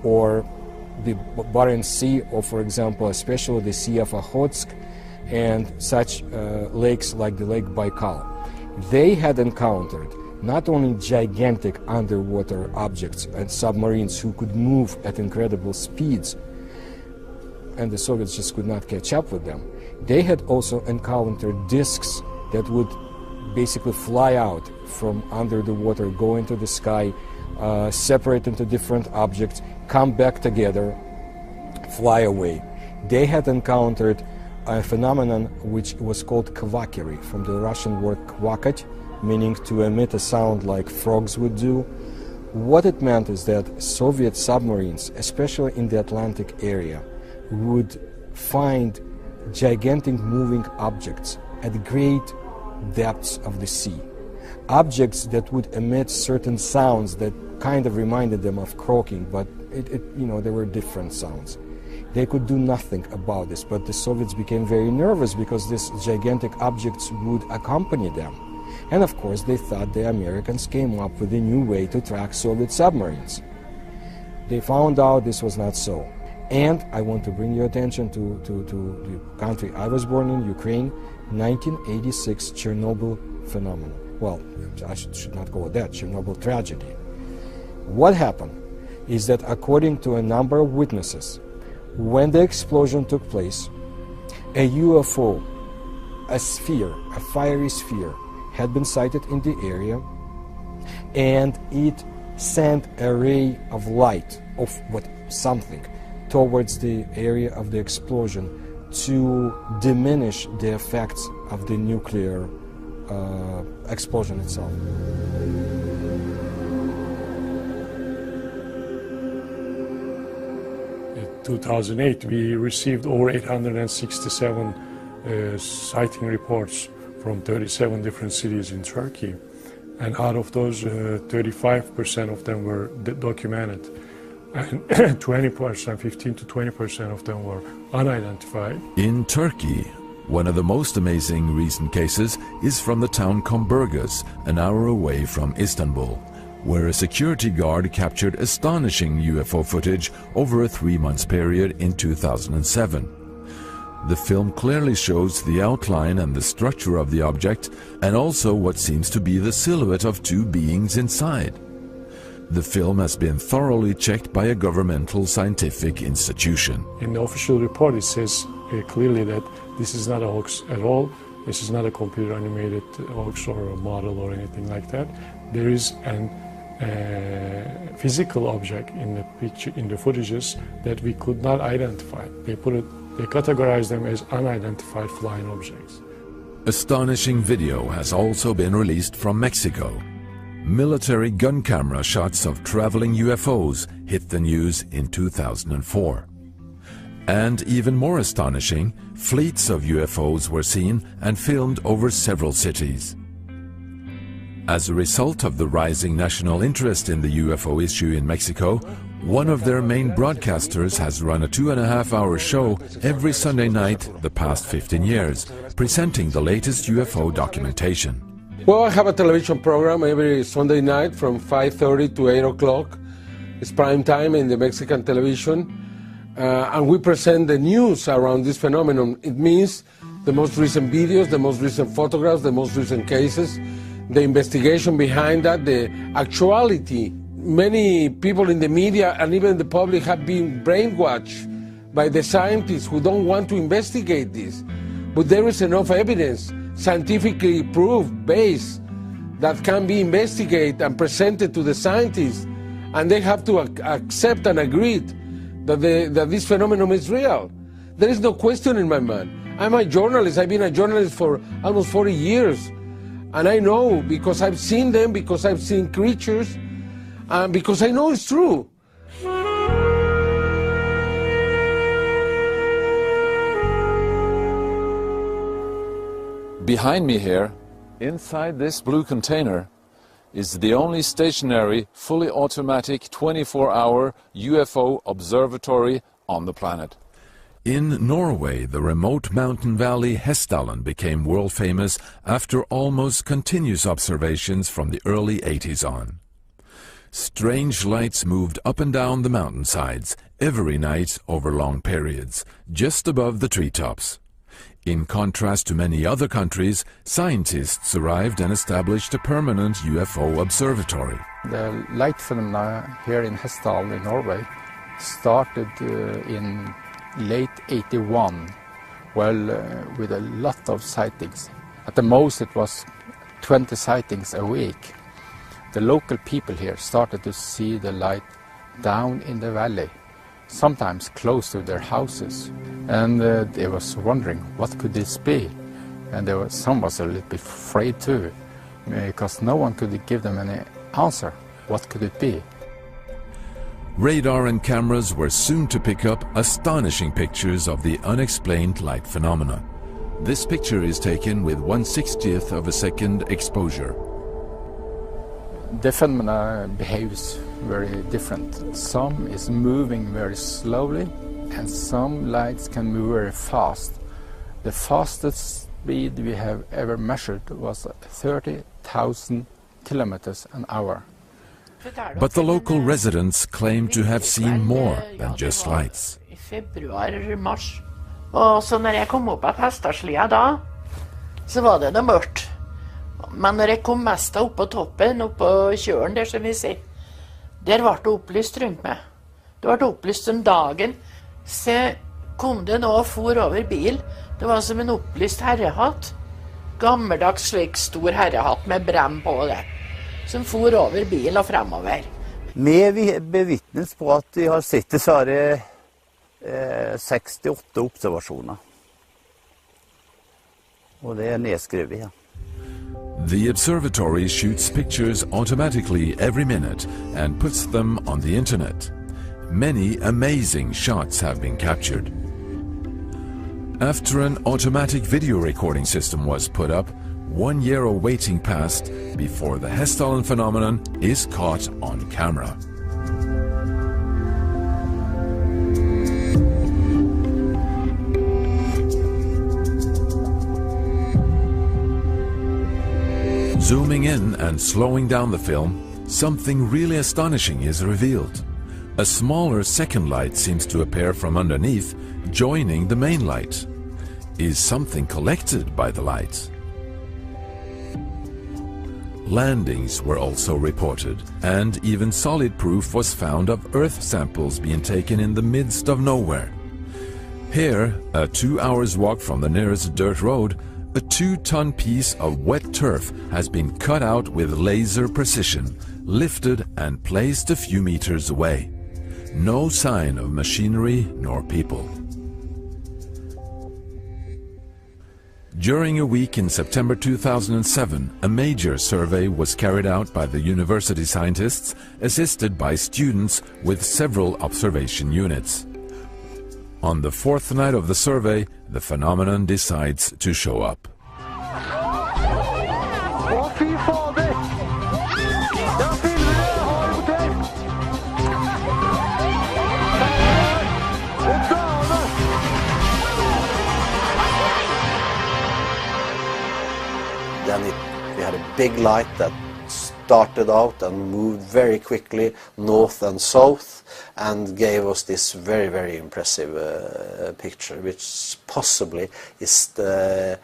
or the Barents Sea, or for example, especially the Sea of Okhotsk and such lakes like the Lake Baikal. They had encountered not only gigantic underwater objects and submarines who could move at incredible speeds, and the Soviets just could not catch up with them. They had also encountered disks that would basically fly out from under the water, go into the sky, separate into different objects, come back together, fly away. They had encountered a phenomenon which was called kvakery, from the Russian word kvakать, meaning to emit a sound like frogs would do. What it meant is that Soviet submarines, especially in the Atlantic area, would find gigantic moving objects at great depths of the sea. Objects that would emit certain sounds that kind of reminded them of croaking, but they were different sounds. They could do nothing about this, but the Soviets became very nervous because these gigantic objects would accompany them. And of course, they thought the Americans came up with a new way to track Soviet submarines. They found out this was not so. And I want to bring your attention to the country I was born in, Ukraine, 1986 Chernobyl phenomenon. Well, I should not call it that, Chernobyl tragedy. What happened is that according to a number of witnesses, when the explosion took place, a UFO, a sphere, a fiery sphere, had been sighted in the area, and it sent a ray of light, of something, towards the area of the explosion to diminish the effects of the nuclear explosion itself. In 2008, we received over 867 sighting reports from 37 different cities in Turkey, and out of those, 35% of them were documented, and 20%, 15 to 20% of them were unidentified. In Turkey, one of the most amazing recent cases is from the town Comburgos, an hour away from Istanbul, where a security guard captured astonishing UFO footage over a 3-month period in 2007. The film clearly shows the outline and the structure of the object, and also what seems to be the silhouette of two beings inside. The film has been thoroughly checked by a governmental scientific institution. In the official report, it says clearly that this is not a hoax at all. This is not a computer-animated hoax or a model or anything like that. There is a physical object in the picture, in the footages, that we could not identify. They categorize them as unidentified flying objects. Astonishing video has also been released from Mexico. Military gun camera shots of traveling UFOs hit the news in 2004. And even more astonishing, fleets of UFOs were seen and filmed over several cities. As a result of the rising national interest in the UFO issue in Mexico, one of their main broadcasters has run a 2.5-hour show every Sunday night the past 15 years, presenting the latest UFO documentation. Well, I have a television program every Sunday night from 5:30 to 8 o'clock. It's prime time in the Mexican television. And we present the news around this phenomenon. It means the most recent videos, the most recent photographs, the most recent cases, the investigation behind that, the actuality. Many people in the media and even the public have been brainwashed by the scientists who don't want to investigate this. But there is enough evidence, scientifically proved, based, that can be investigated and presented to the scientists, and they have to accept and agree that this phenomenon is real. There is no question in my mind. I'm a journalist. I've been a journalist for almost 40 years. And I know because I've seen them, because I've seen creatures, because I know it's true. Behind me here, inside this blue container, is the only stationary, fully automatic 24-hour UFO observatory on the planet. In Norway, the remote mountain valley Hessdalen became world famous after almost continuous observations from the early 80s on. Strange lights moved up and down the mountainsides every night over long periods, just above the treetops. In contrast to many other countries, scientists arrived and established a permanent UFO observatory. The light phenomena here in Hessdalen in Norway started in late 81, with a lot of sightings. At the most it was 20 sightings a week. The local people here started to see the light down in the valley, sometimes close to their houses. And they was wondering, what could this be? And some was a little bit afraid too, because no one could give them any answer. What could it be? Radar and cameras were soon to pick up astonishing pictures of the unexplained light phenomena. This picture is taken with 1/60th of a second exposure. The phenomena behaves very different. Some is moving very slowly, and some lights can move very fast. The fastest speed we have ever measured was 30,000 kilometers an hour. But the local residents claim to have seen more than just lights. I februar-mars, og så når jeg kom opp av Hestadslea da, så var det mørkt. Men når jeg kom mest opp på toppen, opp på kjølen der, som vi sier, der ble det opplyst rundt meg. Det ble opplyst om dagen. Så kom det nå og for over bil. Det var som en opplyst herrehatt. Gammeldags slik stor herrehatt med brem på det. Som for over bil og fremover. Vi bevitnes på at de har sett det, så er det 68 observasjoner. Og det er nedskrevet, ja. The observatory shoots pictures automatically every minute and puts them on the internet. Many amazing shots have been captured. After an automatic video recording system was put up, 1 year of waiting passed before the Hessdalen phenomenon is caught on camera. Zooming in and slowing down the film, something really astonishing is revealed. A smaller second light seems to appear from underneath, joining the main light. Is something collected by the light? Landings were also reported, and even solid proof was found of earth samples being taken in the midst of nowhere. Here, a 2 hours walk from the nearest dirt road, a 2-ton piece of wet turf has been cut out with laser precision, lifted and placed a few meters away. No sign of machinery nor people. During a week in September 2007, a major survey was carried out by the university scientists, assisted by students with several observation units. On the 4th night of the survey, the phenomenon decides to show up. Then we had a big light that started out and moved very quickly north and south and gave us this very, very impressive picture, which possibly is the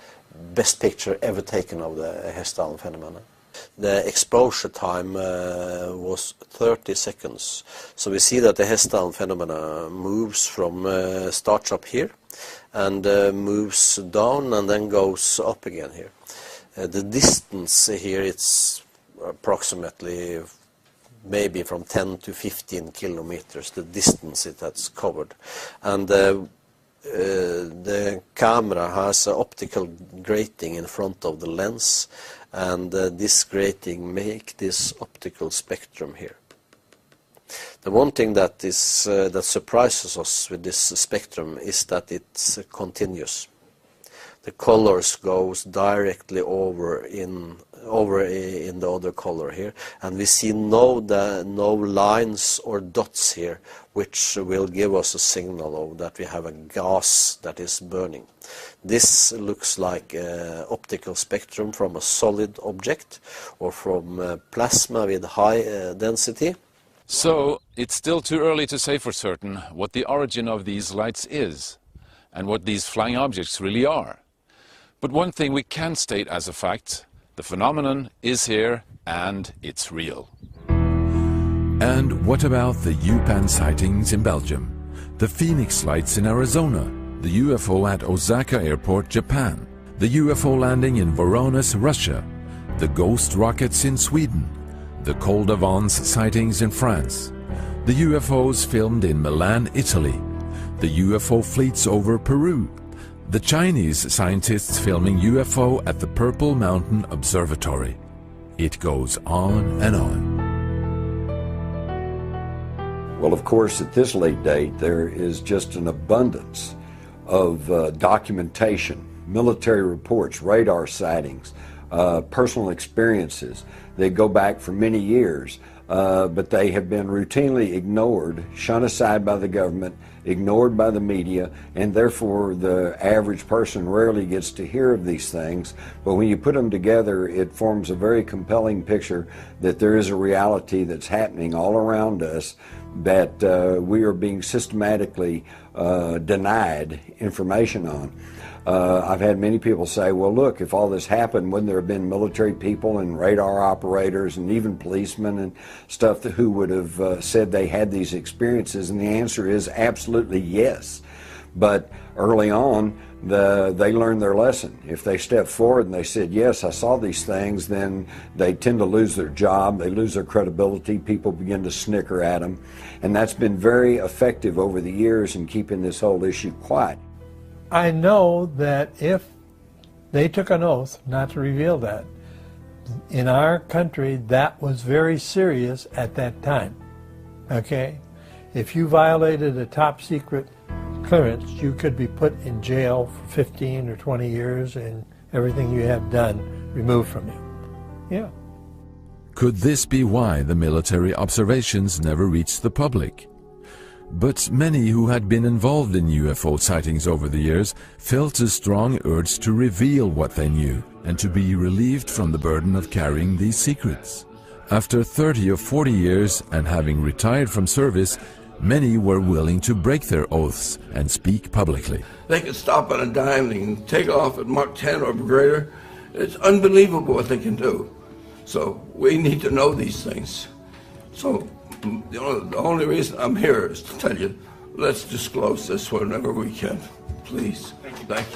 best picture ever taken of the Hessdalen phenomenon. The exposure time was 30 seconds. So we see that the Hessdalen phenomena moves from, starts up here and moves down and then goes up again here. The distance here, it's approximately maybe from 10 to 15 kilometers, the distance it has covered. And the camera has an optical grating in front of the lens, and this grating make this optical spectrum here. The one thing that is that surprises us with this spectrum is that it's continuous. The colors goes directly over in the other color here, and we see no lines or dots here, which will give us a signal of that we have a gas that is burning. This looks like optical spectrum from a solid object or from plasma with high density. So, it's still too early to say for certain what the origin of these lights is and what these flying objects really are. But one thing we can state as a fact: the phenomenon is here and it's real. And what about the UPAN sightings in Belgium, the Phoenix lights in Arizona, the UFO at Osaka Airport, Japan, the UFO landing in Voronezh, Russia, the ghost rockets in Sweden, the Col d'Avance sightings in France, the UFOs filmed in Milan, Italy, the UFO fleets over Peru, the Chinese scientists filming UFO at the Purple Mountain Observatory. It goes on and on. Well, of course, at this late date, there is just an abundance of documentation, military reports, radar sightings, personal experiences. They go back for many years, but they have been routinely ignored, shunned aside by the government, ignored by the media, and therefore the average person rarely gets to hear of these things. But when you put them together, it forms a very compelling picture that there is a reality that's happening all around us that we are being systematically denied information on. I've had many people say, well, look, if all this happened, wouldn't there have been military people and radar operators and even policemen and stuff who would have said they had these experiences? And the answer is absolutely yes. But early on, they learned their lesson. If they stepped forward and they said, yes, I saw these things, then they tend to lose their job, they lose their credibility, people begin to snicker at them. And that's been very effective over the years in keeping this whole issue quiet. I know that if they took an oath not to reveal that, in our country that was very serious at that time, okay? If you violated a top secret clearance, you could be put in jail for 15 or 20 years and everything you have done removed from you. Yeah. Could this be why the military observations never reached the public? But many who had been involved in UFO sightings over the years felt a strong urge to reveal what they knew and to be relieved from the burden of carrying these secrets. After 30 or 40 years and having retired from service, many were willing to break their oaths and speak publicly. They can stop on a dime, they can take off at Mach 10 or greater. It's unbelievable what they can do. So we need to know these things. So the only reason I'm here is to tell you, let's disclose this whenever we can. Please. Thank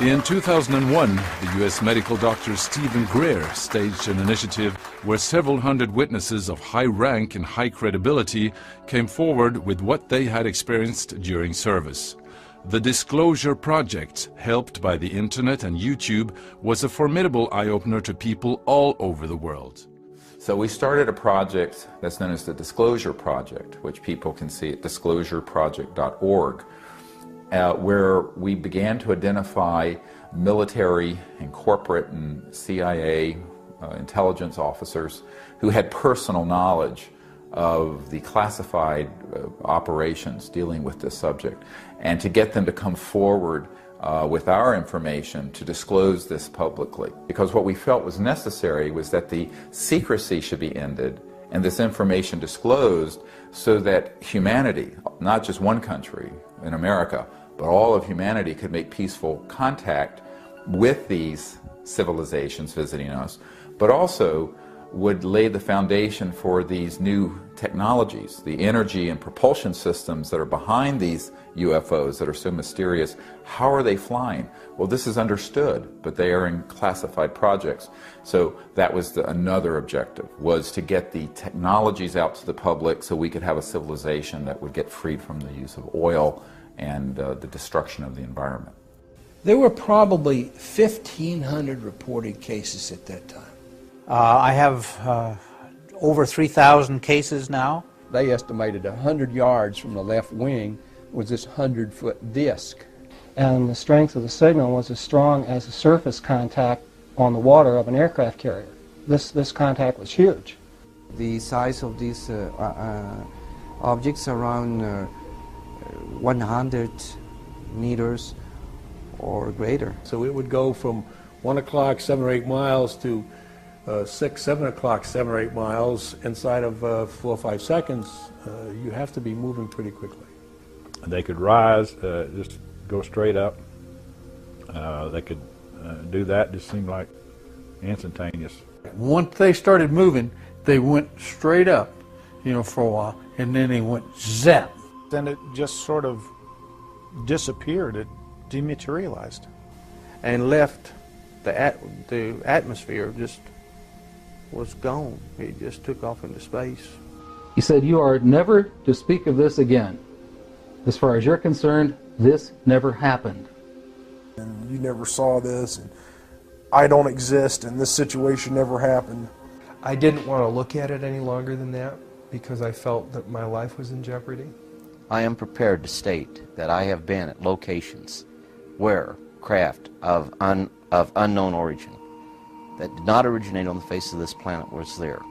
you. In 2001, the U.S. medical doctor Stephen Greer staged an initiative where several hundred witnesses of high rank and high credibility came forward with what they had experienced during service. The Disclosure Project, helped by the internet and YouTube, was a formidable eye-opener to people all over the world. So we started a project that's known as the Disclosure Project, which people can see at disclosureproject.org, where we began to identify military and corporate and CIA intelligence officers who had personal knowledge of the classified operations dealing with this subject, and to get them to come forward with our information to disclose this publicly. Because what we felt was necessary was that the secrecy should be ended and this information disclosed so that humanity, not just one country in America, but all of humanity could make peaceful contact with these civilizations visiting us, but also would lay the foundation for these new technologies, the energy and propulsion systems that are behind these UFOs that are so mysterious. How are they flying? Well, this is understood, but they are in classified projects. So that was another objective, was to get the technologies out to the public so we could have a civilization that would get freed from the use of oil and the destruction of the environment. There were probably 1,500 reported cases at that time. I have over 3,000 cases now. They estimated 100 yards from the left wing was this 100-foot disc. And the strength of the signal was as strong as the surface contact on the water of an aircraft carrier. This contact was huge. The size of these objects around 100 meters or greater. So it would go from 1 o'clock, 7 or 8 miles to 6, 7 o'clock, 7 or 8 miles inside of 4 or 5 seconds. You have to be moving pretty quickly. They could rise, just go straight up. They could do that, just seemed like instantaneous. Once they started moving, they went straight up, you know, for a while, and then they went zap. Then it just sort of disappeared. It dematerialized. And left the atmosphere, just was gone. It just took off into space. He said, "You are never to speak of this again. As far as you're concerned, this never happened." And you never saw this, and I don't exist, and this situation never happened. I didn't want to look at it any longer than that because I felt that my life was in jeopardy. I am prepared to state that I have been at locations where craft of unknown origin that did not originate on the face of this planet was there.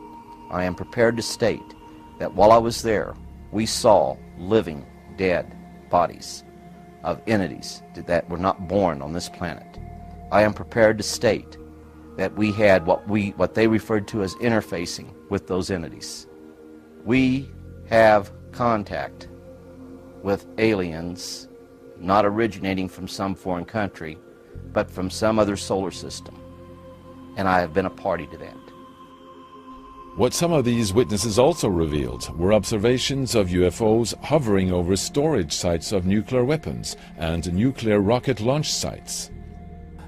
I am prepared to state that while I was there, we saw living, dead bodies of entities that were not born on this planet. I am prepared to state that we had what they referred to as interfacing with those entities. We have contact with aliens not originating from some foreign country, but from some other solar system. And I have been a party to that. What some of these witnesses also revealed were observations of UFOs hovering over storage sites of nuclear weapons and nuclear rocket launch sites.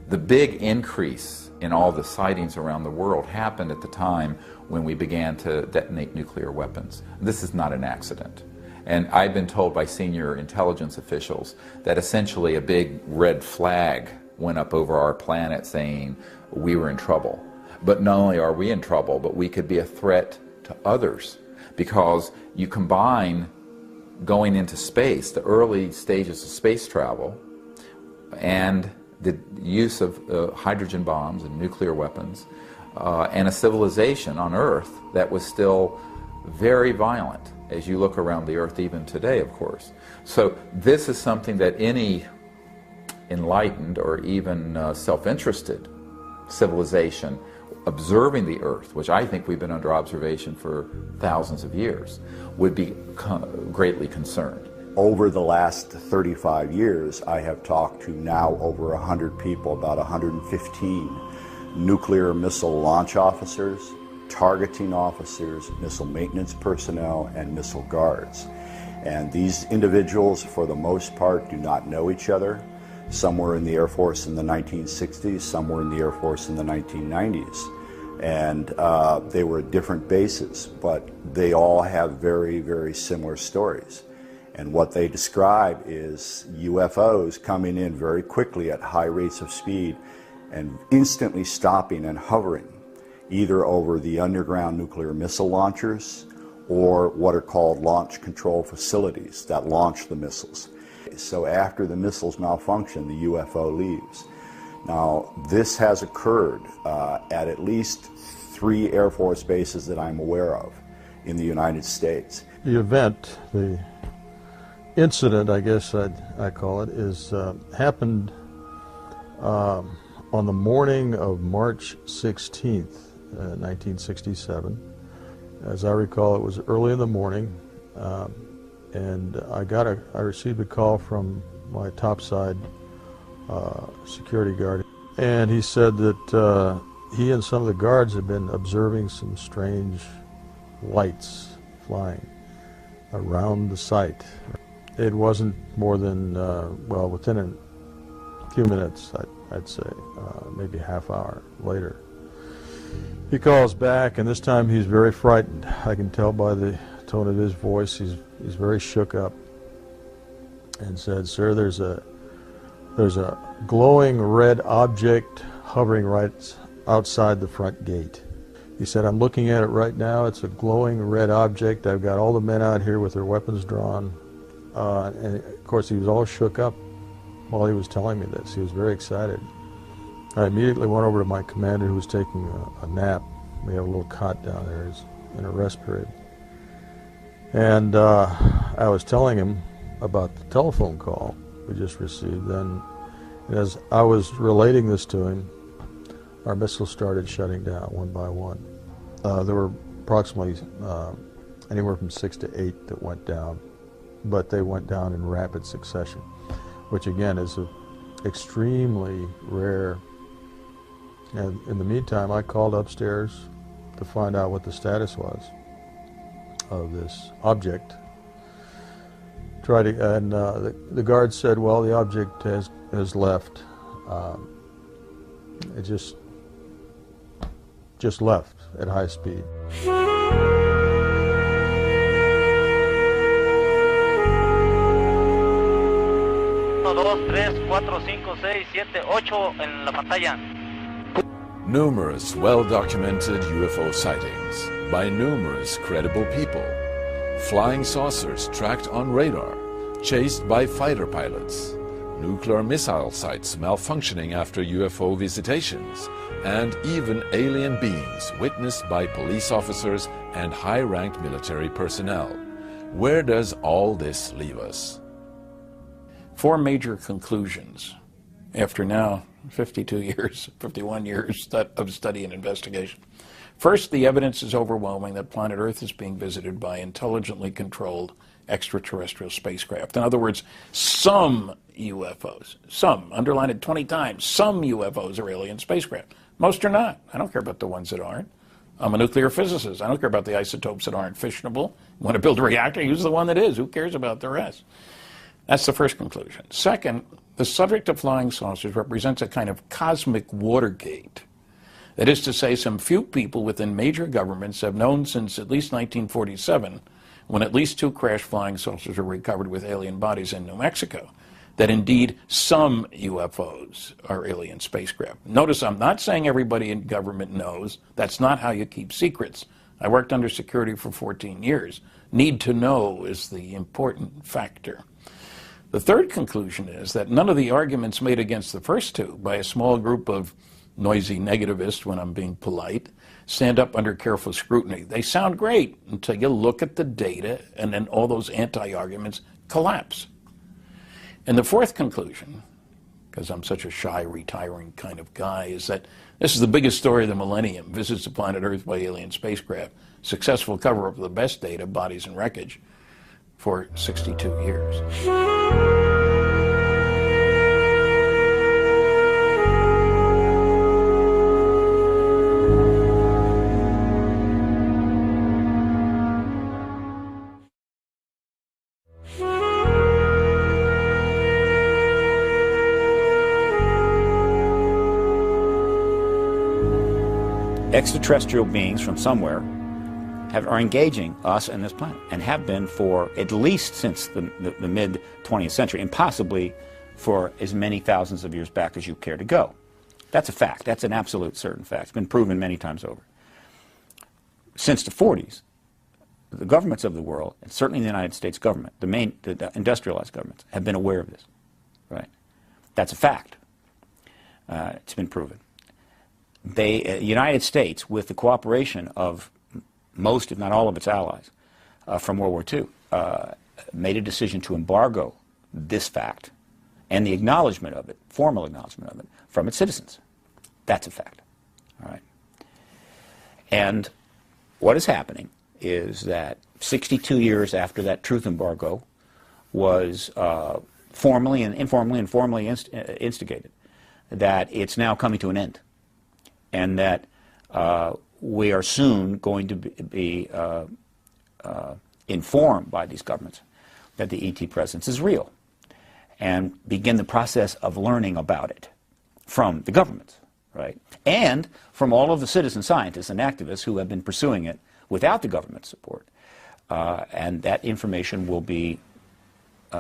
The big increase in all the sightings around the world happened at the time when we began to detonate nuclear weapons. This is not an accident. And I've been told by senior intelligence officials that essentially a big red flag went up over our planet saying we were in trouble. But not only are we in trouble, but we could be a threat to others, because you combine going into space, the early stages of space travel, and the use of hydrogen bombs and nuclear weapons, and a civilization on Earth that was still very violent, as you look around the Earth even today, of course. So this is something that any enlightened or even self-interested civilization observing the Earth, which I think we've been under observation for thousands of years, would be greatly concerned. Over the last 35 years, I have talked to now over 100 people, about 115 nuclear missile launch officers, targeting officers, missile maintenance personnel, and missile guards. And these individuals, for the most part, do not know each other. Some were in the Air Force in the 1960s, some were in the Air Force in the 1990s. And they were at different bases, but they all have very, very similar stories. And what they describe is UFOs coming in very quickly at high rates of speed and instantly stopping and hovering, either over the underground nuclear missile launchers or what are called launch control facilities that launch the missiles. So after the missiles malfunction, the UFO leaves. Now, this has occurred at least 3 Air Force bases that I'm aware of in the United States. The event, the incident, I guess I call it, is happened on the morning of March 16th, 1967. As I recall, it was early in the morning, and I received a call from my topside security guard, and he said that he and some of the guards had been observing some strange lights flying around the site. It wasn't more than, well, within a few minutes, I'd say, maybe a half hour later. He calls back, and this time he's very frightened. I can tell by the tone of his voice, he's very shook up. and said, "Sir, there's a glowing red object hovering right outside the front gate." He said, "I'm looking at it right now. It's a glowing red object. I've got all the men out here with their weapons drawn." And of course, he was all shook up while he was telling me this. He was very excited. I immediately went over to my commander, who was taking a nap. We have a little cot down there in a rest period. And I was telling him about the telephone call we just received. Then, as I was relating this to him, our missiles started shutting down one by one. There were approximately anywhere from 6 to 8 that went down, but they went down in rapid succession, which again is extremely rare. And in the meantime, I called upstairs to find out what the status was of this object. The guard said, "Well, the object has left. It just left at high speed." 1, 2, 3, 4, 5, 6, 7, 8 en la pantalla. Numerous well-documented UFO sightings by numerous credible people. Flying saucers tracked on radar, chased by fighter pilots. Nuclear missile sites malfunctioning after UFO visitations, and even alien beings witnessed by police officers and high-ranked military personnel. Where does all this leave us? 4 major conclusions after now 52 years, 51 years of study and investigation. First, the evidence is overwhelming that planet Earth is being visited by intelligently controlled extraterrestrial spacecraft. In other words, some UFOs, some, underline it 20 times, some UFOs are alien spacecraft. Most are not. I don't care about the ones that aren't. I'm a nuclear physicist. I don't care about the isotopes that aren't fissionable. You want to build a reactor, use the one that is. Who cares about the rest? That's the first conclusion. Second, the subject of flying saucers represents a kind of cosmic Watergate. That is to say, some few people within major governments have known since at least 1947, when at least 2 crashed flying saucers were recovered with alien bodies in New Mexico, that indeed some UFOs are alien spacecraft. Notice I'm not saying everybody in government knows. That's not how you keep secrets. I worked under security for 14 years. Need to know is the important factor. The third conclusion is that none of the arguments made against the first 2 by a small group of noisy negativists, when I'm being polite, stand up under careful scrutiny. They sound great until you look at the data, and then all those anti-arguments collapse. And the fourth conclusion, because I'm such a shy, retiring kind of guy, is that this is the biggest story of the millennium: visits of planet Earth by alien spacecraft, successful cover-up of the best data, bodies and wreckage, for 62 years. Extraterrestrial beings from somewhere are engaging us and this planet, and have been for at least since the mid-20th century, and possibly for as many thousands of years back as you care to go. That's a fact. That's an absolute certain fact. It's been proven many times over. Since the 40s, the governments of the world, and certainly the United States government, the industrialized governments, have been aware of this. Right? That's a fact. It's been proven. The United States, with the cooperation of most, if not all, of its allies from World War II, made a decision to embargo this fact and the acknowledgement of it, formal acknowledgement of it, from its citizens. That's a fact. All right. And what is happening is that 62 years after that truth embargo was formally and informally and formally instigated, that it's now coming to an end, and that we are soon going to be informed by these governments that the ET presence is real, and begin the process of learning about it from the governments, right? And from all of the citizen scientists and activists who have been pursuing it without the government support. And that information will be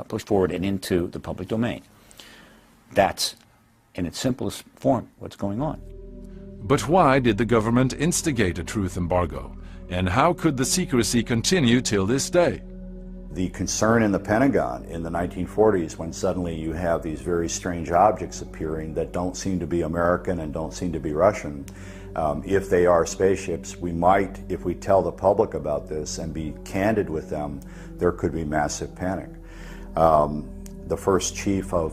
pushed forward and into the public domain. That's, in its simplest form, what's going on. But why did the government instigate a truth embargo? And how could the secrecy continue till this day? The concern in the Pentagon in the 1940s, when suddenly you have these very strange objects appearing that don't seem to be American and don't seem to be Russian, if they are spaceships, we might, if we tell the public about this and be candid with them, there could be massive panic. The first chief of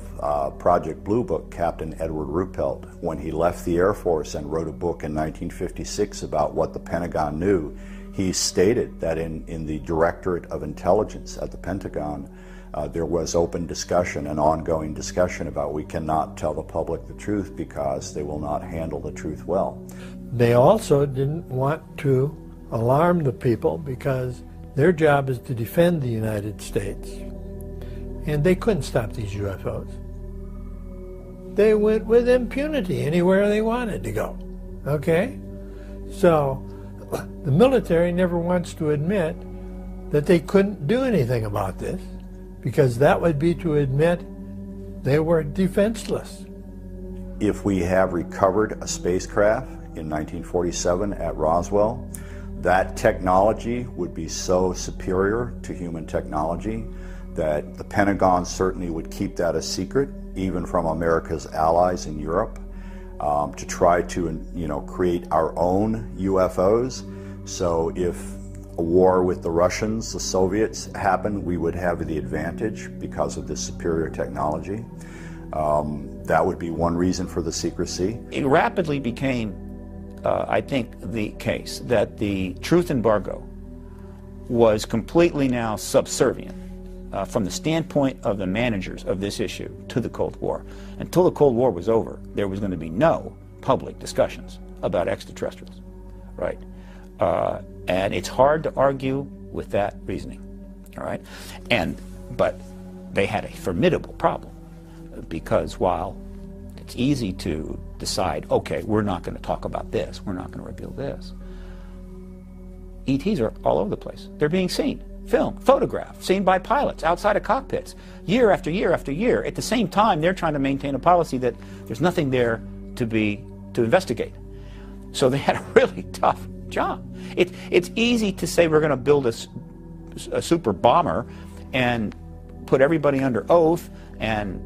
Project Blue Book, Captain Edward Ruppelt, when he left the Air Force and wrote a book in 1956 about what the Pentagon knew, he stated that in the Directorate of Intelligence at the Pentagon, there was open discussion and ongoing discussion about we cannot tell the public the truth because they will not handle the truth well. They also didn't want to alarm the people because their job is to defend the United States. And they couldn't stop these UFOs. They went with impunity anywhere they wanted to go, okay? So the military never wants to admit that they couldn't do anything about this because that would be to admit they were defenseless. If we have recovered a spacecraft in 1947 at Roswell, that technology would be so superior to human technology that the Pentagon certainly would keep that a secret, even from America's allies in Europe, to try to create our own UFOs. So if a war with the Russians, the Soviets happened, we would have the advantage because of this superior technology. That would be one reason for the secrecy. It rapidly became, I think, the case that the truth embargo was completely now subservient from the standpoint of the managers of this issue to the Cold War. Until the Cold War was over, there was going to be no public discussions about extraterrestrials, right? And it's hard to argue with that reasoning, all right? But they had a formidable problem because while it's easy to decide, okay, we're not going to talk about this, we're not going to reveal this, ETs are all over the place. They're being seen. Film, photographed, seen by pilots outside of cockpits, year after year after year. At the same time, they're trying to maintain a policy that there's nothing there to investigate. So they had a really tough job. It's easy to say we're going to build a super bomber and put everybody under oath and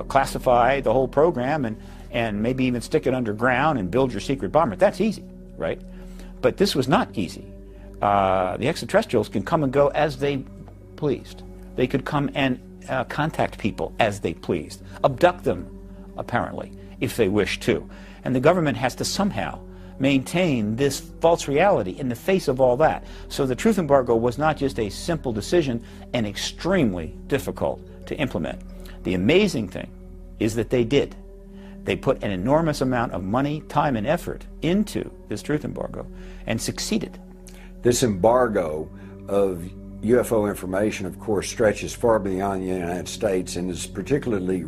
classify the whole program and maybe even stick it underground and build your secret bomber. That's easy, right? But this was not easy. The extraterrestrials can come and go as they pleased. They could come and contact people as they pleased, abduct them, apparently, if they wish to. And the government has to somehow maintain this false reality in the face of all that. So the truth embargo was not just a simple decision and extremely difficult to implement. The amazing thing is that they did. They put an enormous amount of money, time, and effort into this truth embargo and succeeded. This embargo of UFO information, of course, stretches far beyond the United States and is particularly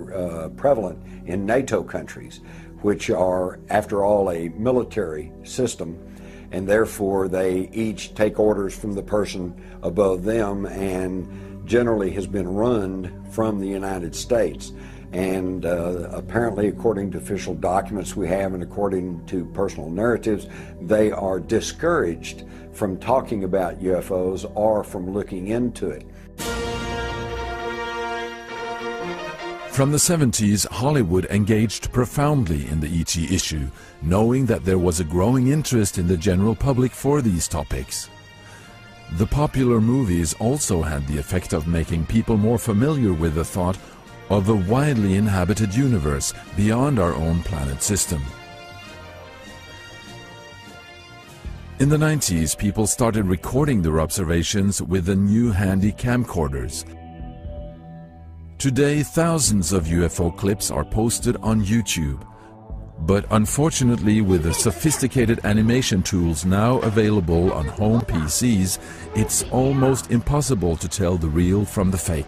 prevalent in NATO countries, which are, after all, a military system, and therefore they each take orders from the person above them and generally has been run from the United States. And apparently, according to official documents we have and according to personal narratives, they are discouraged from talking about UFOs or from looking into it. From the 70s, Hollywood engaged profoundly in the ET issue, knowing that there was a growing interest in the general public for these topics. The popular movies also had the effect of making people more familiar with the thought of a widely inhabited universe beyond our own planet system. In the 90s, people started recording their observations with the new handy camcorders. Today, thousands of UFO clips are posted on YouTube. But unfortunately, with the sophisticated animation tools now available on home PCs, it's almost impossible to tell the real from the fake.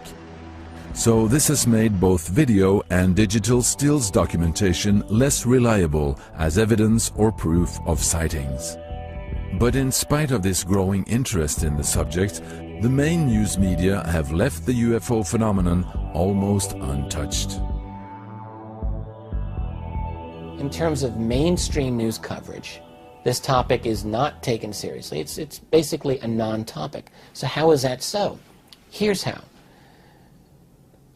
So this has made both video and digital stills documentation less reliable as evidence or proof of sightings. But in spite of this growing interest in the subject, The main news media have left the UFO phenomenon almost untouched. In terms of mainstream news coverage, this topic is not taken seriously. It's basically a non-topic. So how is that so? Here's how.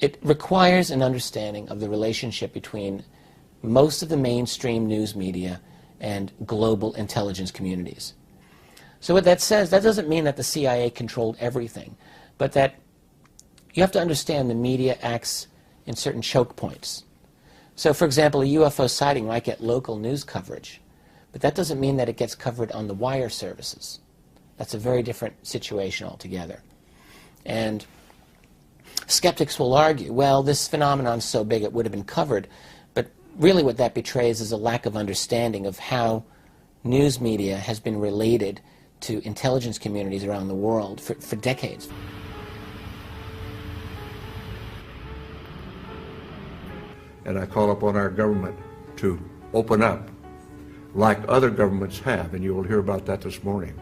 It requires an understanding of the relationship between most of the mainstream news media and global intelligence communities. So what that says, that doesn't mean that the CIA controlled everything, but that you have to understand the media acts in certain choke points. So for example, a UFO sighting might get local news coverage, but that doesn't mean that it gets covered on the wire services. That's a very different situation altogether. And skeptics will argue, well, this phenomenon's so big it would have been covered, but really what that betrays is a lack of understanding of how news media has been related to intelligence communities around the world for decades. And I call upon our government to open up like other governments have, and you will hear about that this morning.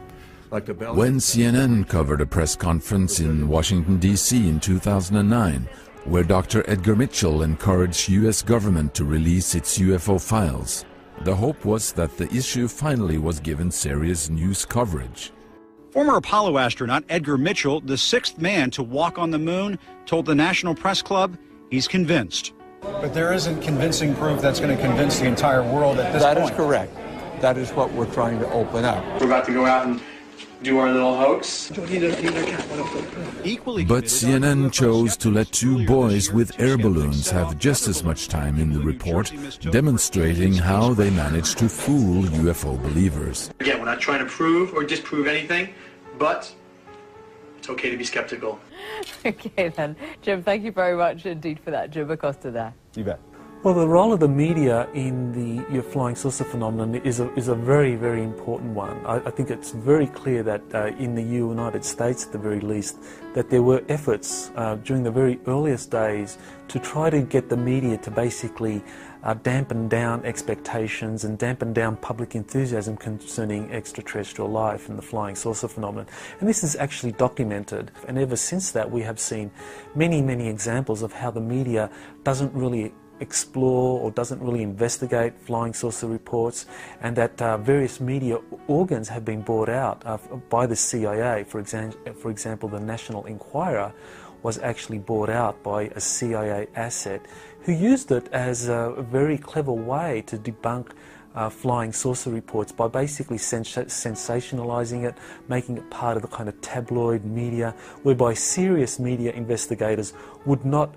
Like the When CNN covered a press conference in Washington, D.C. in 2009, where Dr. Edgar Mitchell encouraged U.S. government to release its UFO files, the hope was that the issue finally was given serious news coverage. Former Apollo astronaut Edgar Mitchell, the sixth man to walk on the moon, told the National Press Club he's convinced. But there isn't convincing proof that's going to convince the entire world at this point. That is correct. That is what we're trying to open up. We're about to go out and do our little hoax. But CNN chose to let two boys with air balloons have just as much time in the report, demonstrating how they managed to fool UFO believers. Again, we're not trying to prove or disprove anything, but it's okay to be skeptical. Okay then. Jim, thank you very much indeed for that. Jim Acosta there. You bet. Well, the role of the media in the flying saucer phenomenon is a very, very important one. I think it's very clear that in the United States, at the very least, that there were efforts during the very earliest days to try to get the media to basically dampen down expectations and dampen down public enthusiasm concerning extraterrestrial life and the flying saucer phenomenon. And this is actually documented. And ever since that, we have seen many, many examples of how the media doesn't really explore or doesn't really investigate flying saucer reports, and that various media organs have been bought out by the CIA. For example, the National Enquirer was actually bought out by a CIA asset who used it as a very clever way to debunk flying saucer reports by basically sensationalizing it, making it part of the kind of tabloid media, whereby serious media investigators would not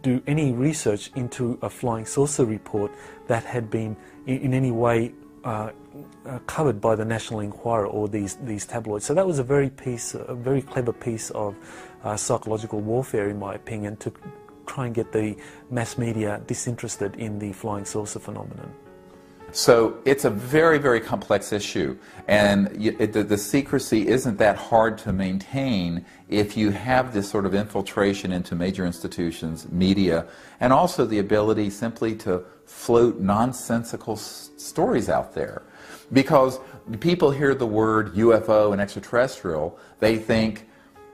do any research into a flying saucer report that had been in any way covered by the National Enquirer or these tabloids. So that was a very clever piece of psychological warfare, in my opinion, to try and get the mass media disinterested in the flying saucer phenomenon. So it's a very, very complex issue, and the secrecy isn't that hard to maintain if you have this sort of infiltration into major institutions, media, and also the ability simply to float nonsensical stories out there. Because people hear the word UFO and extraterrestrial, they think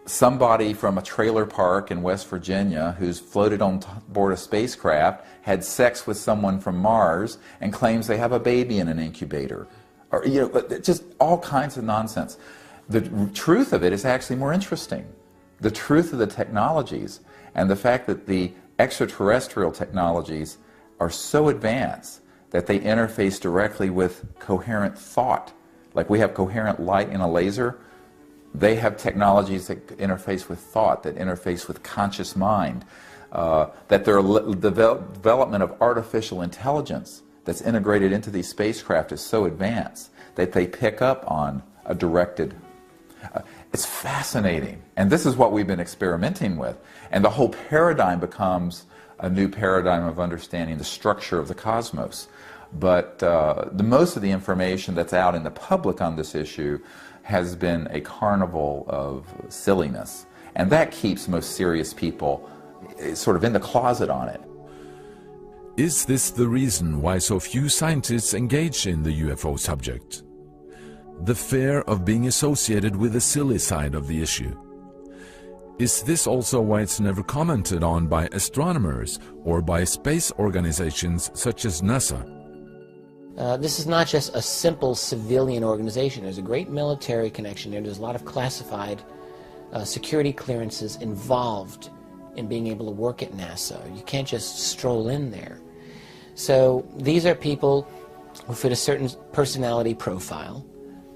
somebody from a trailer park in West Virginia who's floated on board a spacecraft had sex with someone from Mars and claims they have a baby in an incubator. Or, just all kinds of nonsense. The truth of it is actually more interesting. The truth of the technologies and the fact that the extraterrestrial technologies are so advanced that they interface directly with coherent thought. Like we have coherent light in a laser, they have technologies that interface with thought, that interface with conscious mind, that their development of artificial intelligence that's integrated into these spacecraft is so advanced that they pick up on a directed. It's fascinating, and this is what we've been experimenting with, and the whole paradigm becomes a new paradigm of understanding the structure of the cosmos. But the most of the information that's out in the public on this issue has been a carnival of silliness, and that keeps most serious people sort of in the closet on it. Is this the reason why so few scientists engage in the UFO subject? The fear of being associated with the silly side of the issue, Is this also why it's never commented on by astronomers or by space organizations such as NASA? This is not just a simple civilian organization. There's a great military connection there. There's a lot of classified security clearances involved in being able to work at NASA. You can't just stroll in there. So these are people who fit a certain personality profile.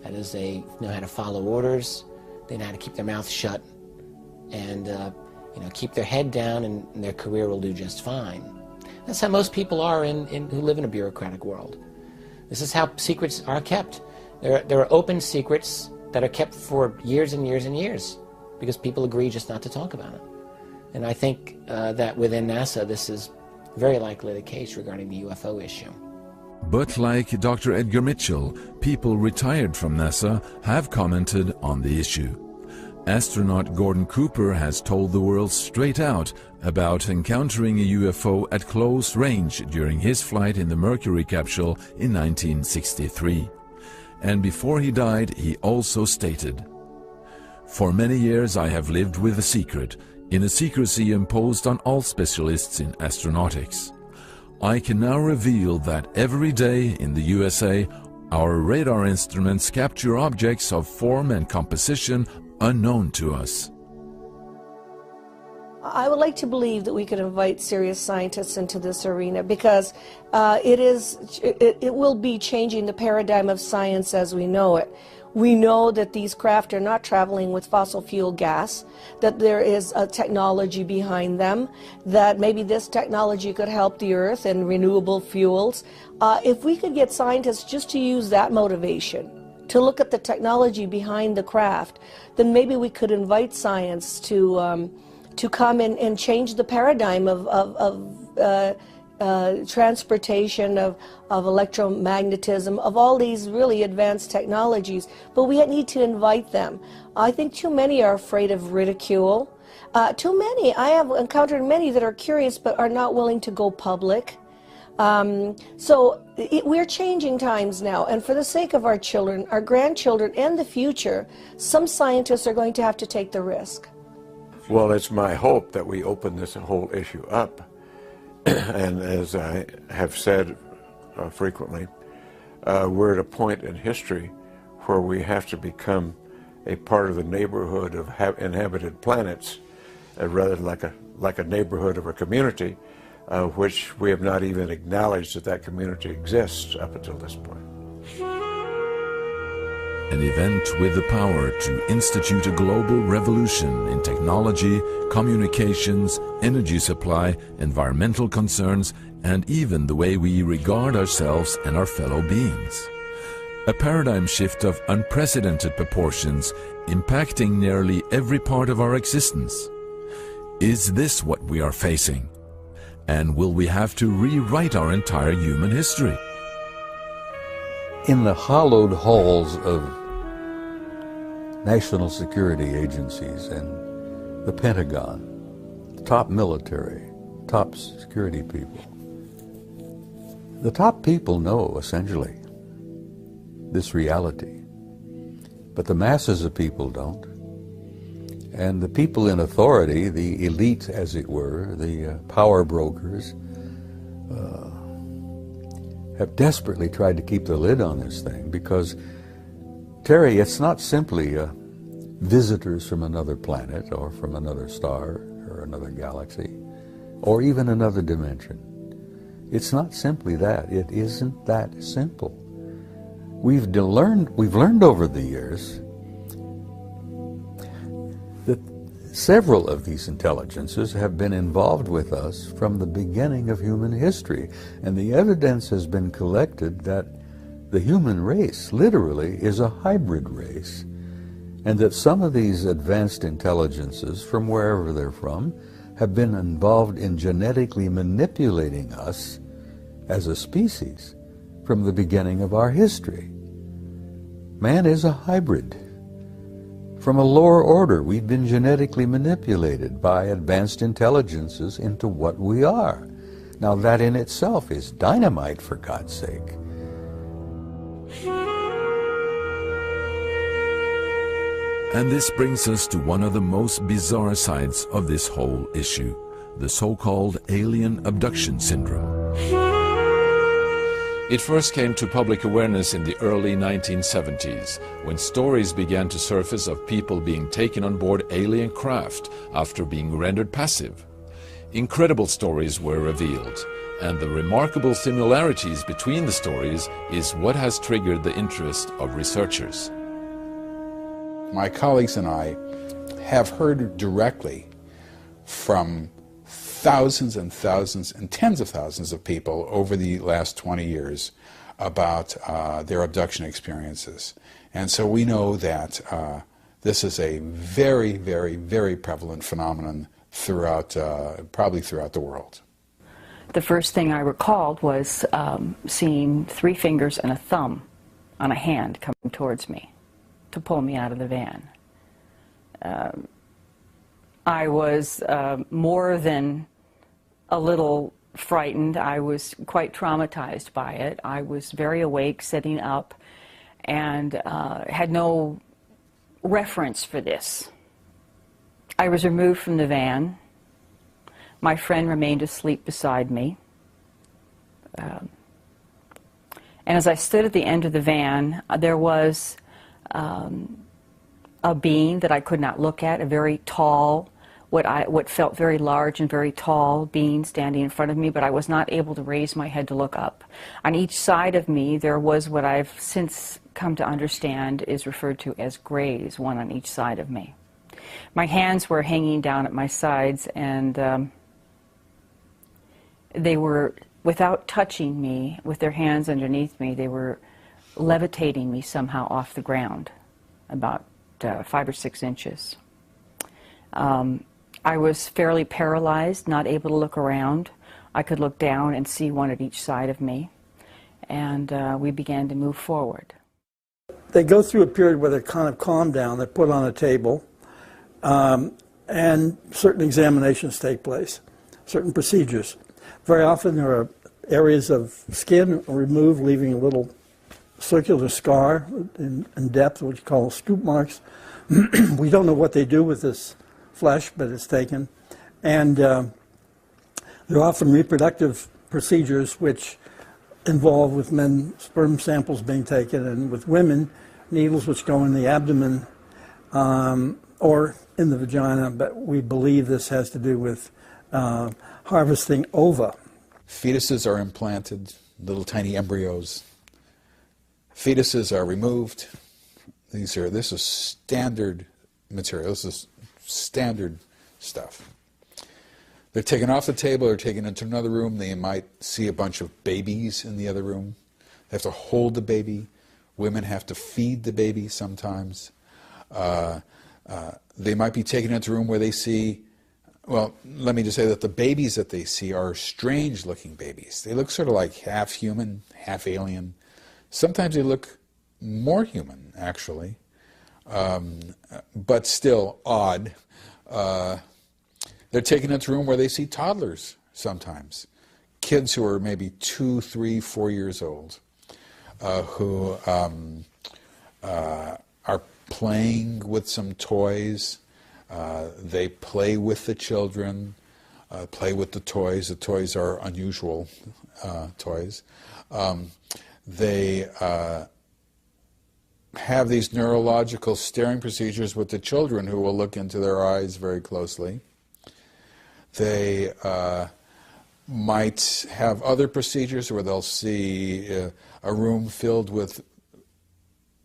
That is, they know how to follow orders, they know how to keep their mouth shut, and keep their head down, and their career will do just fine. That's how most people are who live in a bureaucratic world. This is how secrets are kept. There are open secrets that are kept for years and years and years because people agree just not to talk about it. And I think that within NASA, this is very likely the case regarding the UFO issue. But like Dr. Edgar Mitchell, people retired from NASA have commented on the issue. Astronaut Gordon Cooper has told the world straight out about encountering a UFO at close range during his flight in the Mercury capsule in 1963. And before he died, he also stated, "For many years I have lived with a secret, in a secrecy imposed on all specialists in astronautics. I can now reveal that every day in the USA, our radar instruments capture objects of form and composition unknown to us." I would like to believe that we could invite serious scientists into this arena because it will be changing the paradigm of science as we know it. We know that these craft are not traveling with fossil fuel gas, that there is a technology behind them, that maybe this technology could help the Earth and renewable fuels. If we could get scientists just to use that motivation, to look at the technology behind the craft, then maybe we could invite science to come in and change the paradigm of transportation, of electromagnetism, of all these really advanced technologies. But we need to invite them. I think too many are afraid of ridicule. Too many. I have encountered many that are curious but are not willing to go public. We're changing times now, and for the sake of our children, our grandchildren, and the future, some scientists are going to have to take the risk. Well, it's my hope that we open this whole issue up. And as I have said frequently, we're at a point in history where we have to become a part of the neighborhood of inhabited planets, rather than like a neighborhood of a community, which we have not even acknowledged that community exists up until this point. An event with the power to institute a global revolution in technology, communications, energy supply, environmental concerns, and even the way we regard ourselves and our fellow beings. A paradigm shift of unprecedented proportions, impacting nearly every part of our existence. Is this what we are facing? And will we have to rewrite our entire human history? In the hallowed halls of national security agencies and the Pentagon, top military, top security people, the top people know, essentially, this reality. But the masses of people don't. And the people in authority, the elite, as it were, the power brokers, have desperately tried to keep the lid on this thing because, Terry, it's not simply visitors from another planet or from another star or another galaxy or even another dimension. It's not simply that. It isn't that simple. We've learned over the years that several of these intelligences have been involved with us from the beginning of human history, and the evidence has been collected that the human race literally is a hybrid race, and that some of these advanced intelligences, from wherever they're from, have been involved in genetically manipulating us as a species from the beginning of our history. Man is a hybrid. From a lower order, we've been genetically manipulated by advanced intelligences into what we are. Now that in itself is dynamite, for God's sake. And this brings us to one of the most bizarre sides of this whole issue, the so-called alien abduction syndrome. It first came to public awareness in the early 1970s, when stories began to surface of people being taken on board alien craft after being rendered passive. Incredible stories were revealed, and the remarkable similarities between the stories is what has triggered the interest of researchers. My colleagues and I have heard directly from thousands and thousands and tens of thousands of people over the last 20 years about their abduction experiences. And so we know that this is a very, very, very prevalent phenomenon throughout, probably throughout the world. The first thing I recalled was seeing 3 fingers and a thumb on a hand coming towards me to pull me out of the van. I was more than a little frightened. I was quite traumatized by it. I was very awake, sitting up, and had no reference for this. I was removed from the van. My friend remained asleep beside me. And as I stood at the end of the van, there was a being that I could not look at, a very tall, what felt very large and very tall being standing in front of me, but I was not able to raise my head to look up. On each side of me, there was what I've since come to understand is referred to as grays, one on each side of me. My hands were hanging down at my sides, and they were, without touching me, with their hands underneath me, they were levitating me somehow off the ground, about 5 or 6 inches. I was fairly paralyzed, not able to look around. I could look down and see one at each side of me, and we began to move forward. They go through a period where they're kind of calmed down, they're put on a table, and certain examinations take place, certain procedures. Very often there are areas of skin removed, leaving a little circular scar in depth, which we call scoop marks. We don't know what they do with this flesh, but it's taken. And there are often reproductive procedures which involve, with men, sperm samples being taken, and with women, needles which go in the abdomen or in the vagina, but we believe this has to do with harvesting ova. Fetuses are implanted, little tiny embryos. Fetuses are removed. This is standard material. This is standard stuff. They're taken off the table or taken into another room. They might see a bunch of babies in the other room. They have to hold the baby. Women have to feed the baby sometimes. They might be taken into a room where they see, well, let me just say that the babies that they see are strange-looking babies. They look sort of like half human, half alien. Sometimes they look more human, actually, but still odd. They're taken into a room where they see toddlers sometimes, kids who are maybe 2, 3, 4 years old, who are playing with some toys. They play with the children, play with the toys. The toys are unusual toys. They have these neurological staring procedures with the children, who will look into their eyes very closely. They might have other procedures where they'll see a room filled with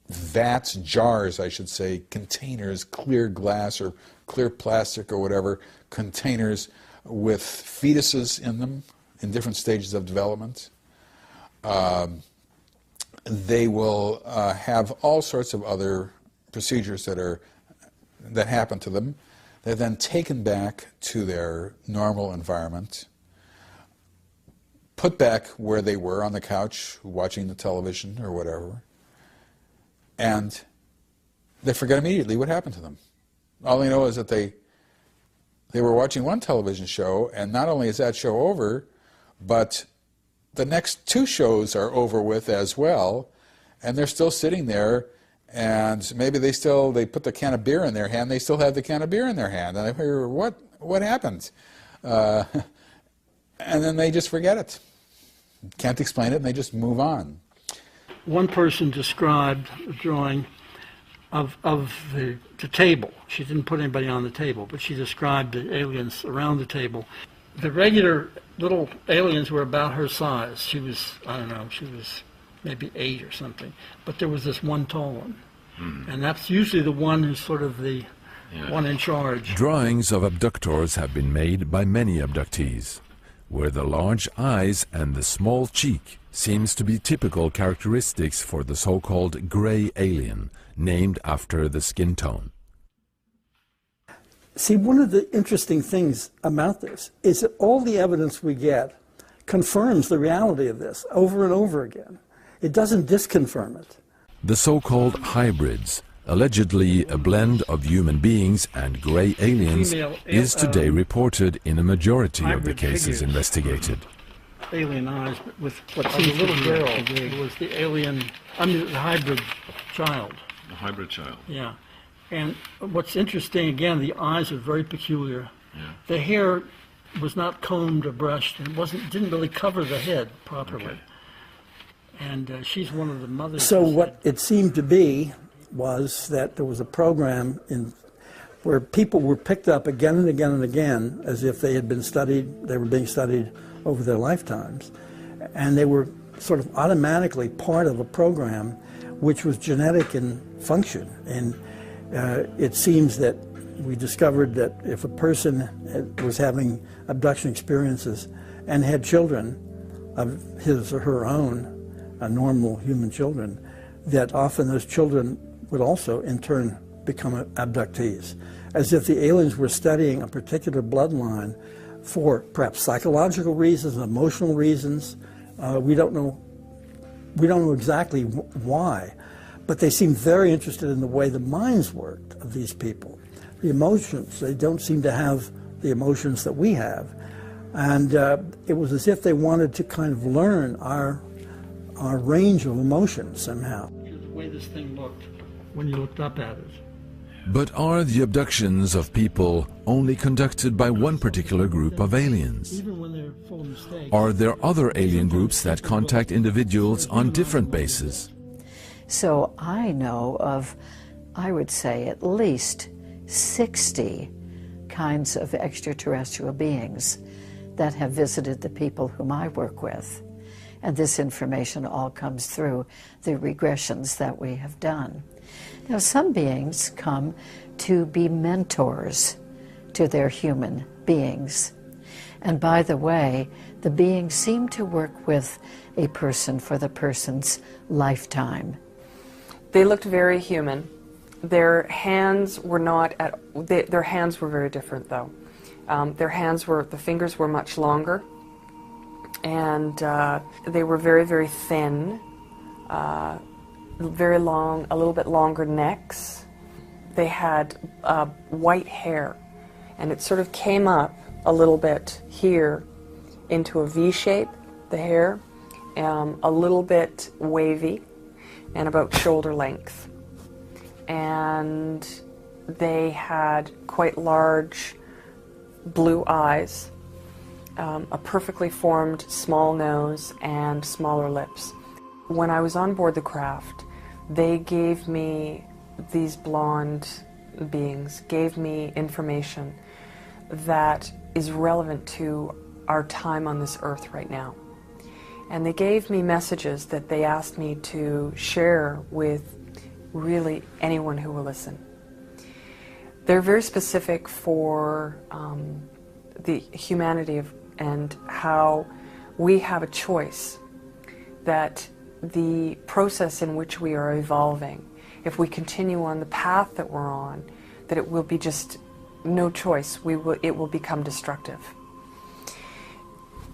vats, jars, I should say, containers, clear glass or clear plastic or whatever, containers with fetuses in them in different stages of development. They will have all sorts of other procedures that happen to them. They're then taken back to their normal environment, put back where they were on the couch watching the television or whatever, and they forget immediately what happened to them. All they know is that they were watching one television show, and not only is that show over, but the next 2 shows are over with as well, and they're still sitting there, And maybe they put the can of beer in their hand, they still have the can of beer in their hand. And I figure, what happened? And then they just forget it. Can't explain it, and they just move on. One person described a drawing of the table. She didn't put anybody on the table, but she described the aliens around the table. The regular little aliens were about her size. She was, I don't know, she was maybe 8 or something. But there was this one tall one. And that's usually the one who's sort of the one in charge. Drawings of abductors have been made by many abductees, where the large eyes and the small cheek seems to be typical characteristics for the so-called gray alien, named after the skin tone. See, one of the interesting things about this is that all the evidence we get confirms the reality of this over and over again. It doesn't disconfirm it. The so-called hybrids, allegedly a blend of human beings and gray aliens, is today reported in a majority of the cases investigated. Alien eyes, but with what seems to be a little girl. It was the alien, the hybrid child. The hybrid child. Yeah. And what's interesting, again, the eyes are very peculiar. Yeah. The hair was not combed or brushed, and didn't really cover the head properly. Okay. And she's one of the mothers. So what it seemed to be was that there was a program where people were picked up again and again and again as if they had been studied, they were being studied over their lifetimes. And they were sort of automatically part of a program which was genetic in function. And it seems that we discovered that if a person was having abduction experiences and had children of his or her own, normal human children, that often those children would also in turn become abductees, as if the aliens were studying a particular bloodline for perhaps psychological reasons, emotional reasons. We don't know exactly why, but they seem very interested in the way the minds worked of these people. The emotions, they don't seem to have the emotions that we have. And it was as if they wanted to kind of learn our range of emotions somehow. The way this thing looked when you looked up at it. But are the abductions of people only conducted by one particular group of aliens? Even when they're full of mistakes. Are there other alien groups that contact individuals on different bases? So I know of, I would say, at least 60 kinds of extraterrestrial beings that have visited the people whom I work with. And this information all comes through the regressions that we have done. Now, some beings come to be mentors to their human beings. And by the way, the beings seem to work with a person for the person's lifetime. They looked very human. Their hands were not their hands were very different though. The fingers were much longer, and they were very, very thin, very long, a little bit longer necks. They had white hair, and it sort of came up a little bit here into a V shape, the hair, a little bit wavy, and about shoulder length. And they had quite large blue eyes, a perfectly formed small nose, and smaller lips. When I was on board the craft, they gave me, these blonde beings, gave me information that is relevant to our time on this earth right now. And they gave me messages that they asked me to share with really anyone who will listen. They're very specific for the humanity and how we have a choice, that the process in which we are evolving, if we continue on the path that we're on, that it will be just no choice, it will become destructive.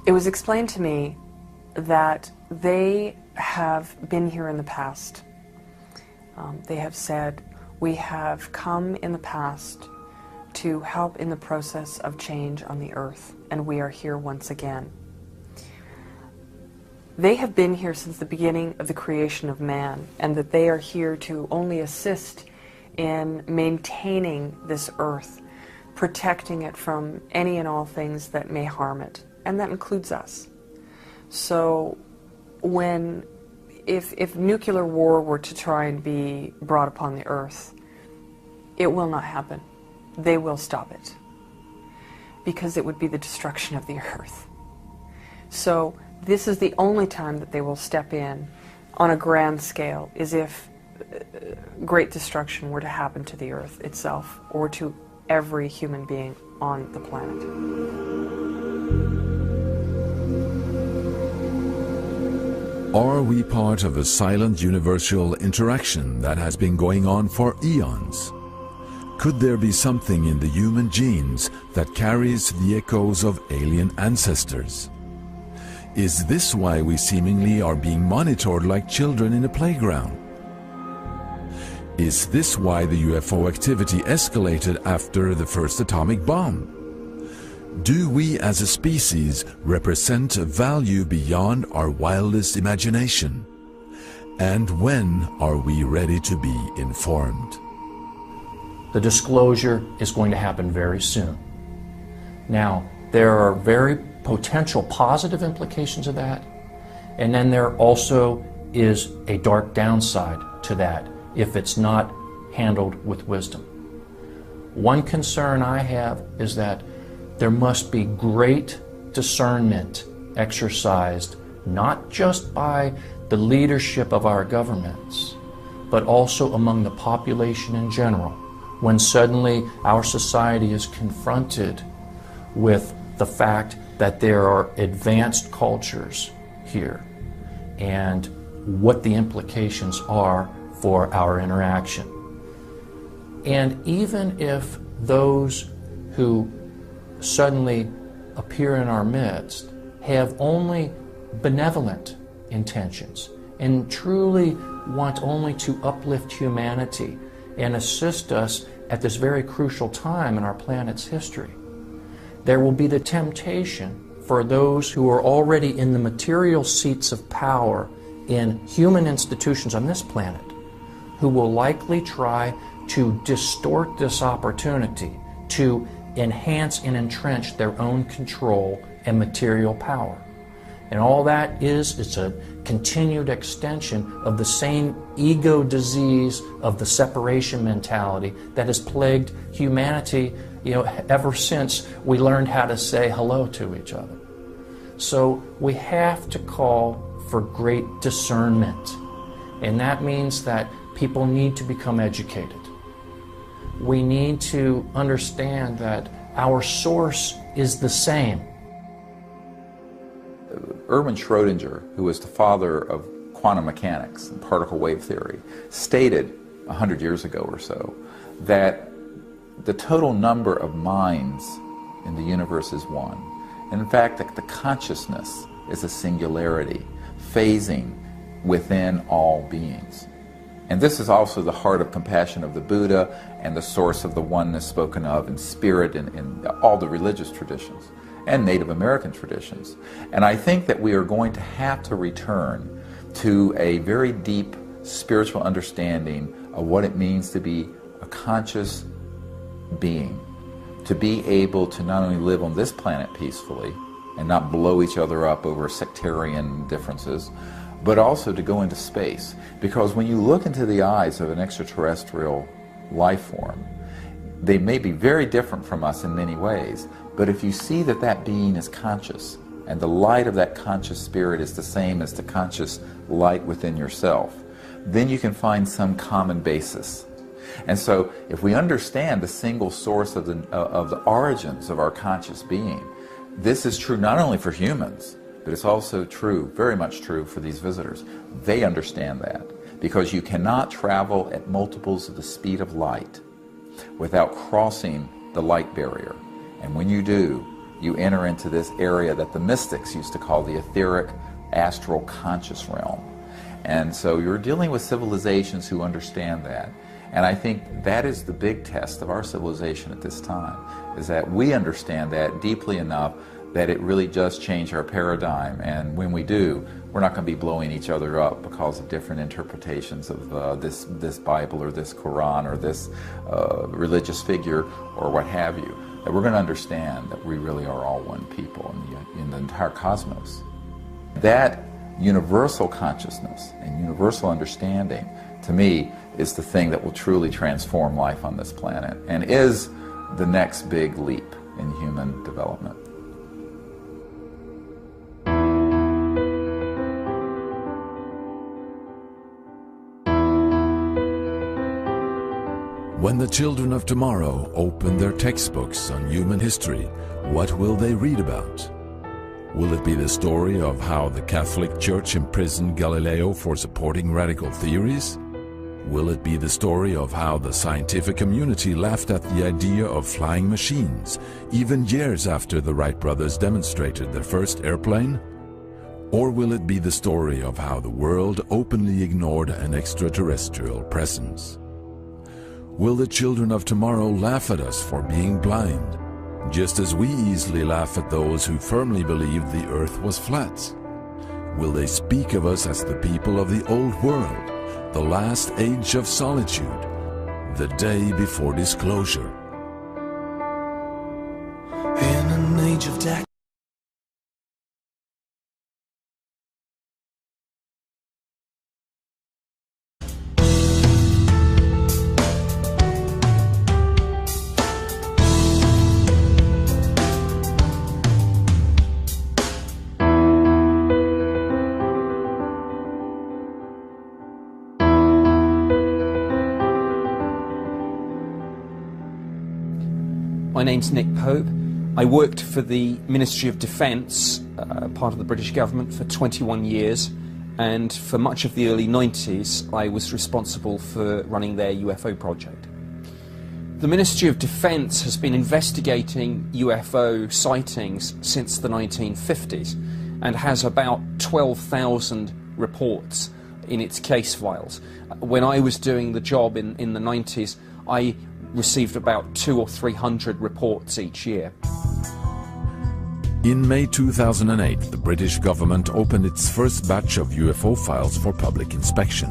It was explained to me that they have been here in the past. They have said, we have come in the past to help in the process of change on the earth, and we are here once again. they have been here since the beginning of the creation of man, and that they are here to only assist in maintaining this earth, protecting it from any and all things that may harm it, and that includes us. So if nuclear war were to try and be brought upon the earth, it will not happen. They will stop it, because it would be the destruction of the earth. So this is the only time that they will step in on a grand scale, is if great destruction were to happen to the earth itself, or to every human being on the planet. Are we part of a silent universal interaction that has been going on for eons? Could there be something in the human genes that carries the echoes of alien ancestors? Is this why we seemingly are being monitored like children in a playground? Is this why the UFO activity escalated after the first atomic bomb? Do we as a species represent a value beyond our wildest imagination? And when are we ready to be informed? The disclosure is going to happen very soon. Now, there are very potential positive implications of that, and then there also is a dark downside to that if it's not handled with wisdom. One concern I have is that there must be great discernment exercised, not just by the leadership of our governments, but also among the population in general, when suddenly our society is confronted with the fact that there are advanced cultures here and what the implications are for our interaction. And even if those who suddenly appear in our midst have only benevolent intentions and truly want only to uplift humanity and assist us at this very crucial time in our planet's history, there will be the temptation for those who are already in the material seats of power in human institutions on this planet, who will likely try to distort this opportunity to enhance and entrench their own control and material power. And all that is, it's a continued extension of the same ego disease of the separation mentality that has plagued humanity, ever since we learned how to say hello to each other. So we have to call for great discernment, and that means that people need to become educated. We need to understand that our source is the same. Erwin Schrödinger, who was the father of quantum mechanics and particle wave theory, stated 100 years ago or so that the total number of minds in the universe is one. And in fact, the consciousness is a singularity, phasing within all beings. And this is also the heart of compassion of the Buddha and the source of the oneness spoken of in spirit in all the religious traditions and Native American traditions. And I think that we are going to have to return to a very deep spiritual understanding of what it means to be a conscious being, to be able to not only live on this planet peacefully and not blow each other up over sectarian differences, but also to go into space. Because when you look into the eyes of an extraterrestrial life form, they may be very different from us in many ways, but if you see that that being is conscious, and the light of that conscious spirit is the same as the conscious light within yourself, then you can find some common basis. And so if we understand the single source of the origins of our conscious being, this is true not only for humans, but it's also true, very much true, for these visitors. They understand that, because you cannot travel at multiples of the speed of light without crossing the light barrier. And when you do, you enter into this area that the mystics used to call the etheric, astral, conscious realm. And so you're dealing with civilizations who understand that. And I think that is the big test of our civilization at this time, is that we understand that deeply enough that it really does change our paradigm. And when we do, we're not going to be blowing each other up because of different interpretations of this Bible or this Quran or this religious figure or what have you. That we're going to understand that we really are all one people in the entire cosmos. That universal consciousness and universal understanding, to me, is the thing that will truly transform life on this planet and is the next big leap in human development. When the children of tomorrow open their textbooks on human history, what will they read about? Will it be the story of how the Catholic Church imprisoned Galileo for supporting radical theories? Will it be the story of how the scientific community laughed at the idea of flying machines, even years after the Wright brothers demonstrated their first airplane? Or will it be the story of how the world openly ignored an extraterrestrial presence? Will the children of tomorrow laugh at us for being blind, just as we easily laugh at those who firmly believed the earth was flat? Will they speak of us as the people of the old world, the last age of solitude, the day before disclosure? In an age of dark. My name's Nick Pope. I worked for the Ministry of Defence, part of the British government, for 21 years, and for much of the early 90s I was responsible for running their UFO project. The Ministry of Defence has been investigating UFO sightings since the 1950s and has about 12,000 reports in its case files. When I was doing the job in the 90s, I received about 200 or 300 reports each year. In May 2008, the British government opened its first batch of UFO files for public inspection.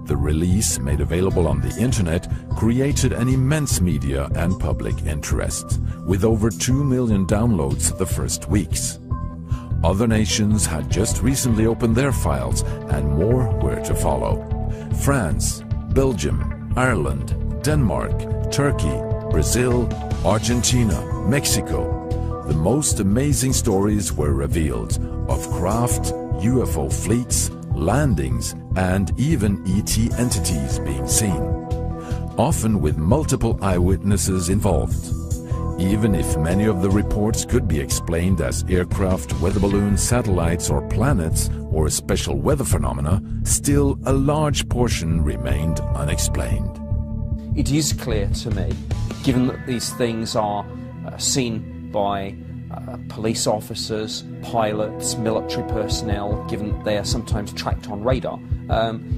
The release, made available on the internet, created an immense media and public interest, with over 2 million downloads the first weeks. Other nations had just recently opened their files, and more were to follow. France, Belgium, Ireland, Denmark, Turkey, Brazil, Argentina, Mexico. The most amazing stories were revealed of craft, UFO fleets, landings, and even ET entities being seen, often with multiple eyewitnesses involved. Even if many of the reports could be explained as aircraft, weather balloons, satellites, or planets, or special weather phenomena, still a large portion remained unexplained. It is clear to me, given that these things are seen by police officers, pilots, military personnel, given that they are sometimes tracked on radar,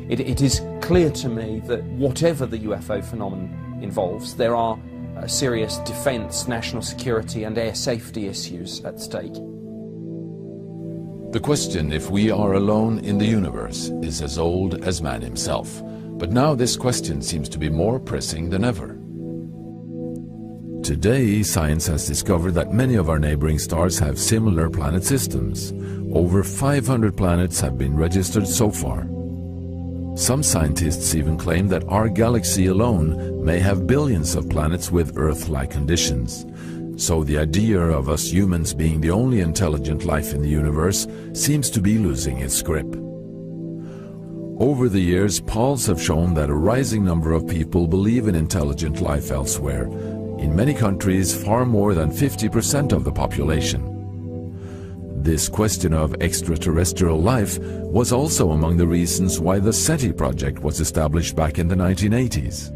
it is clear to me that whatever the UFO phenomenon involves, there are serious defence, national security and air safety issues at stake. The question if we are alone in the universe is as old as man himself. But now this question seems to be more pressing than ever. Today, science has discovered that many of our neighboring stars have similar planet systems. Over 500 planets have been registered so far. Some scientists even claim that our galaxy alone may have billions of planets with Earth-like conditions. So the idea of us humans being the only intelligent life in the universe seems to be losing its grip. Over the years, polls have shown that a rising number of people believe in intelligent life elsewhere. In many countries, far more than 50% of the population. This question of extraterrestrial life was also among the reasons why the SETI project was established back in the 1980s.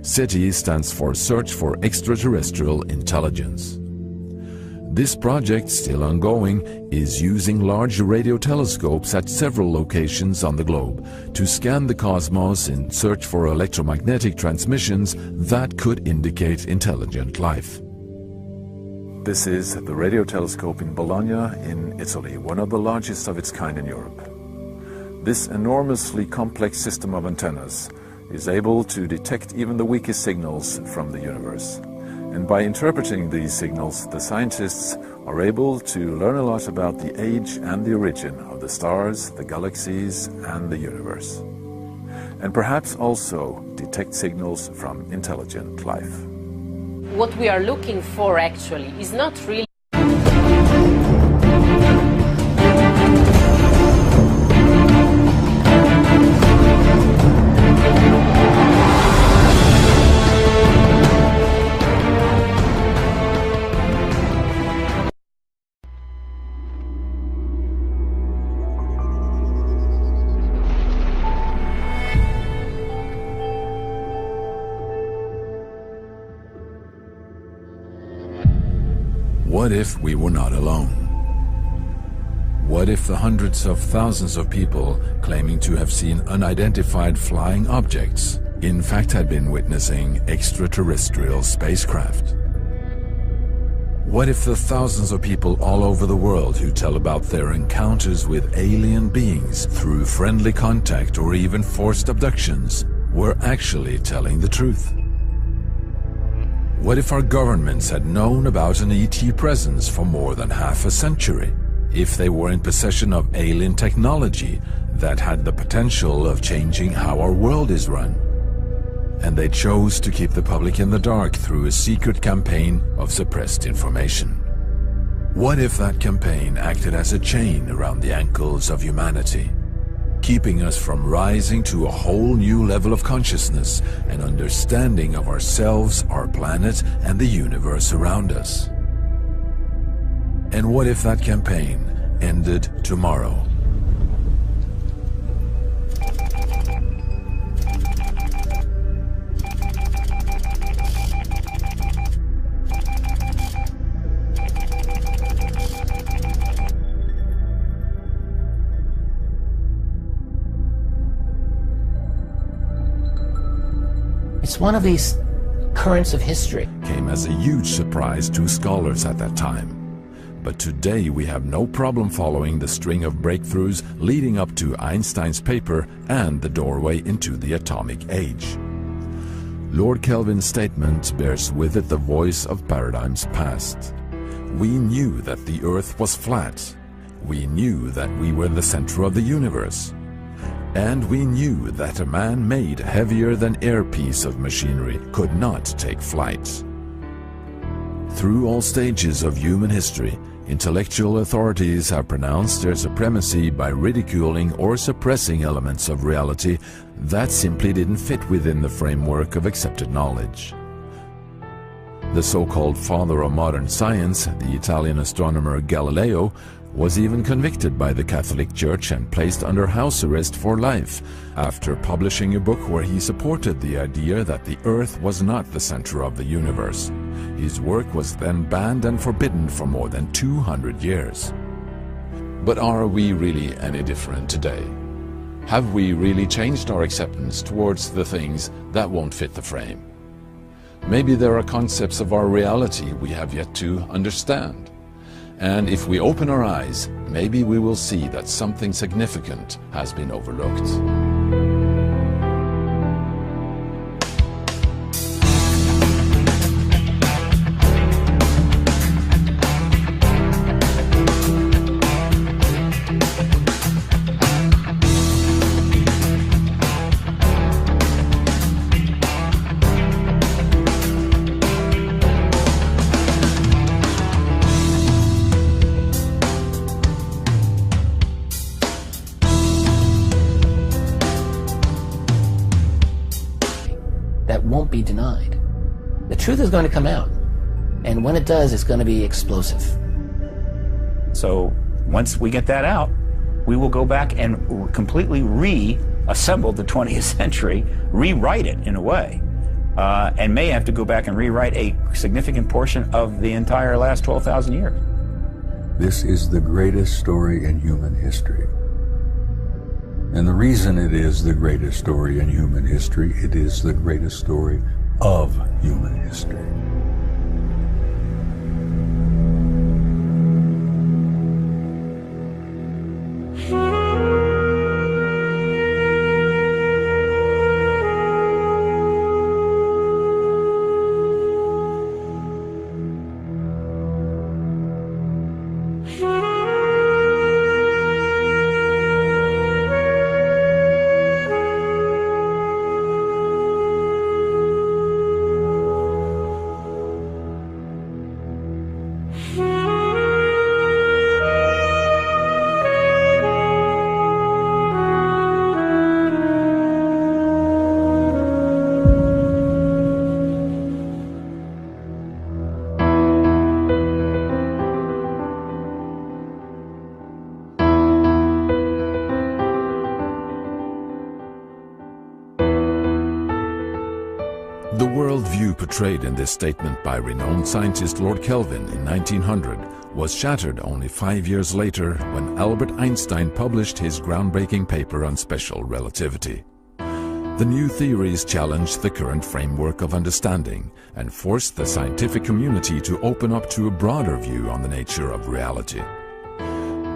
SETI stands for Search for Extraterrestrial Intelligence. This project, still ongoing, is using large radio telescopes at several locations on the globe to scan the cosmos in search for electromagnetic transmissions that could indicate intelligent life. This is the radio telescope in Bologna in Italy, one of the largest of its kind in Europe. This enormously complex system of antennas is able to detect even the weakest signals from the universe. And by interpreting these signals, the scientists are able to learn a lot about the age and the origin of the stars, the galaxies, and the universe. And perhaps also detect signals from intelligent life. What we are looking for actually is not really What if we were not alone? What if the hundreds of thousands of people claiming to have seen unidentified flying objects in fact had been witnessing extraterrestrial spacecraft? What if the thousands of people all over the world who tell about their encounters with alien beings through friendly contact or even forced abductions were actually telling the truth? What if our governments had known about an ET presence for more than half a century? If they were in possession of alien technology that had the potential of changing how our world is run? And they chose to keep the public in the dark through a secret campaign of suppressed information. What if that campaign acted as a chain around the ankles of humanity, keeping us from rising to a whole new level of consciousness and understanding of ourselves, our planet, and the universe around us? And what if that campaign ended tomorrow? It's one of these currents of history. Came as a huge surprise to scholars at that time. But today we have no problem following the string of breakthroughs leading up to Einstein's paper and the doorway into the atomic age. Lord Kelvin's statement bears with it the voice of paradigms past. We knew that the Earth was flat. We knew that we were the center of the universe. And we knew that a man-made heavier-than-air piece of machinery could not take flight. Through all stages of human history, intellectual authorities have pronounced their supremacy by ridiculing or suppressing elements of reality that simply didn't fit within the framework of accepted knowledge. The so-called father of modern science, the Italian astronomer Galileo, was even convicted by the Catholic Church and placed under house arrest for life after publishing a book where he supported the idea that the Earth was not the center of the universe. His work was then banned and forbidden for more than 200 years. But are we really any different today? Have we really changed our acceptance towards the things that won't fit the frame? Maybe there are concepts of our reality we have yet to understand. And if we open our eyes, maybe we will see that something significant has been overlooked. Won't be denied. The truth is going to come out, and when it does, it's going to be explosive. So once we get that out, we will go back and completely reassemble the 20th century, rewrite it in a way, and may have to go back and rewrite a significant portion of the entire last 12,000 years. This is the greatest story in human history. And the reason it is the greatest story in human history, it is the greatest story of human history. The worldview portrayed in this statement by renowned scientist Lord Kelvin in 1900 was shattered only 5 years later when Albert Einstein published his groundbreaking paper on special relativity. The new theories challenged the current framework of understanding and forced the scientific community to open up to a broader view on the nature of reality.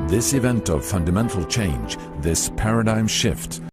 This event of fundamental change, this paradigm shift,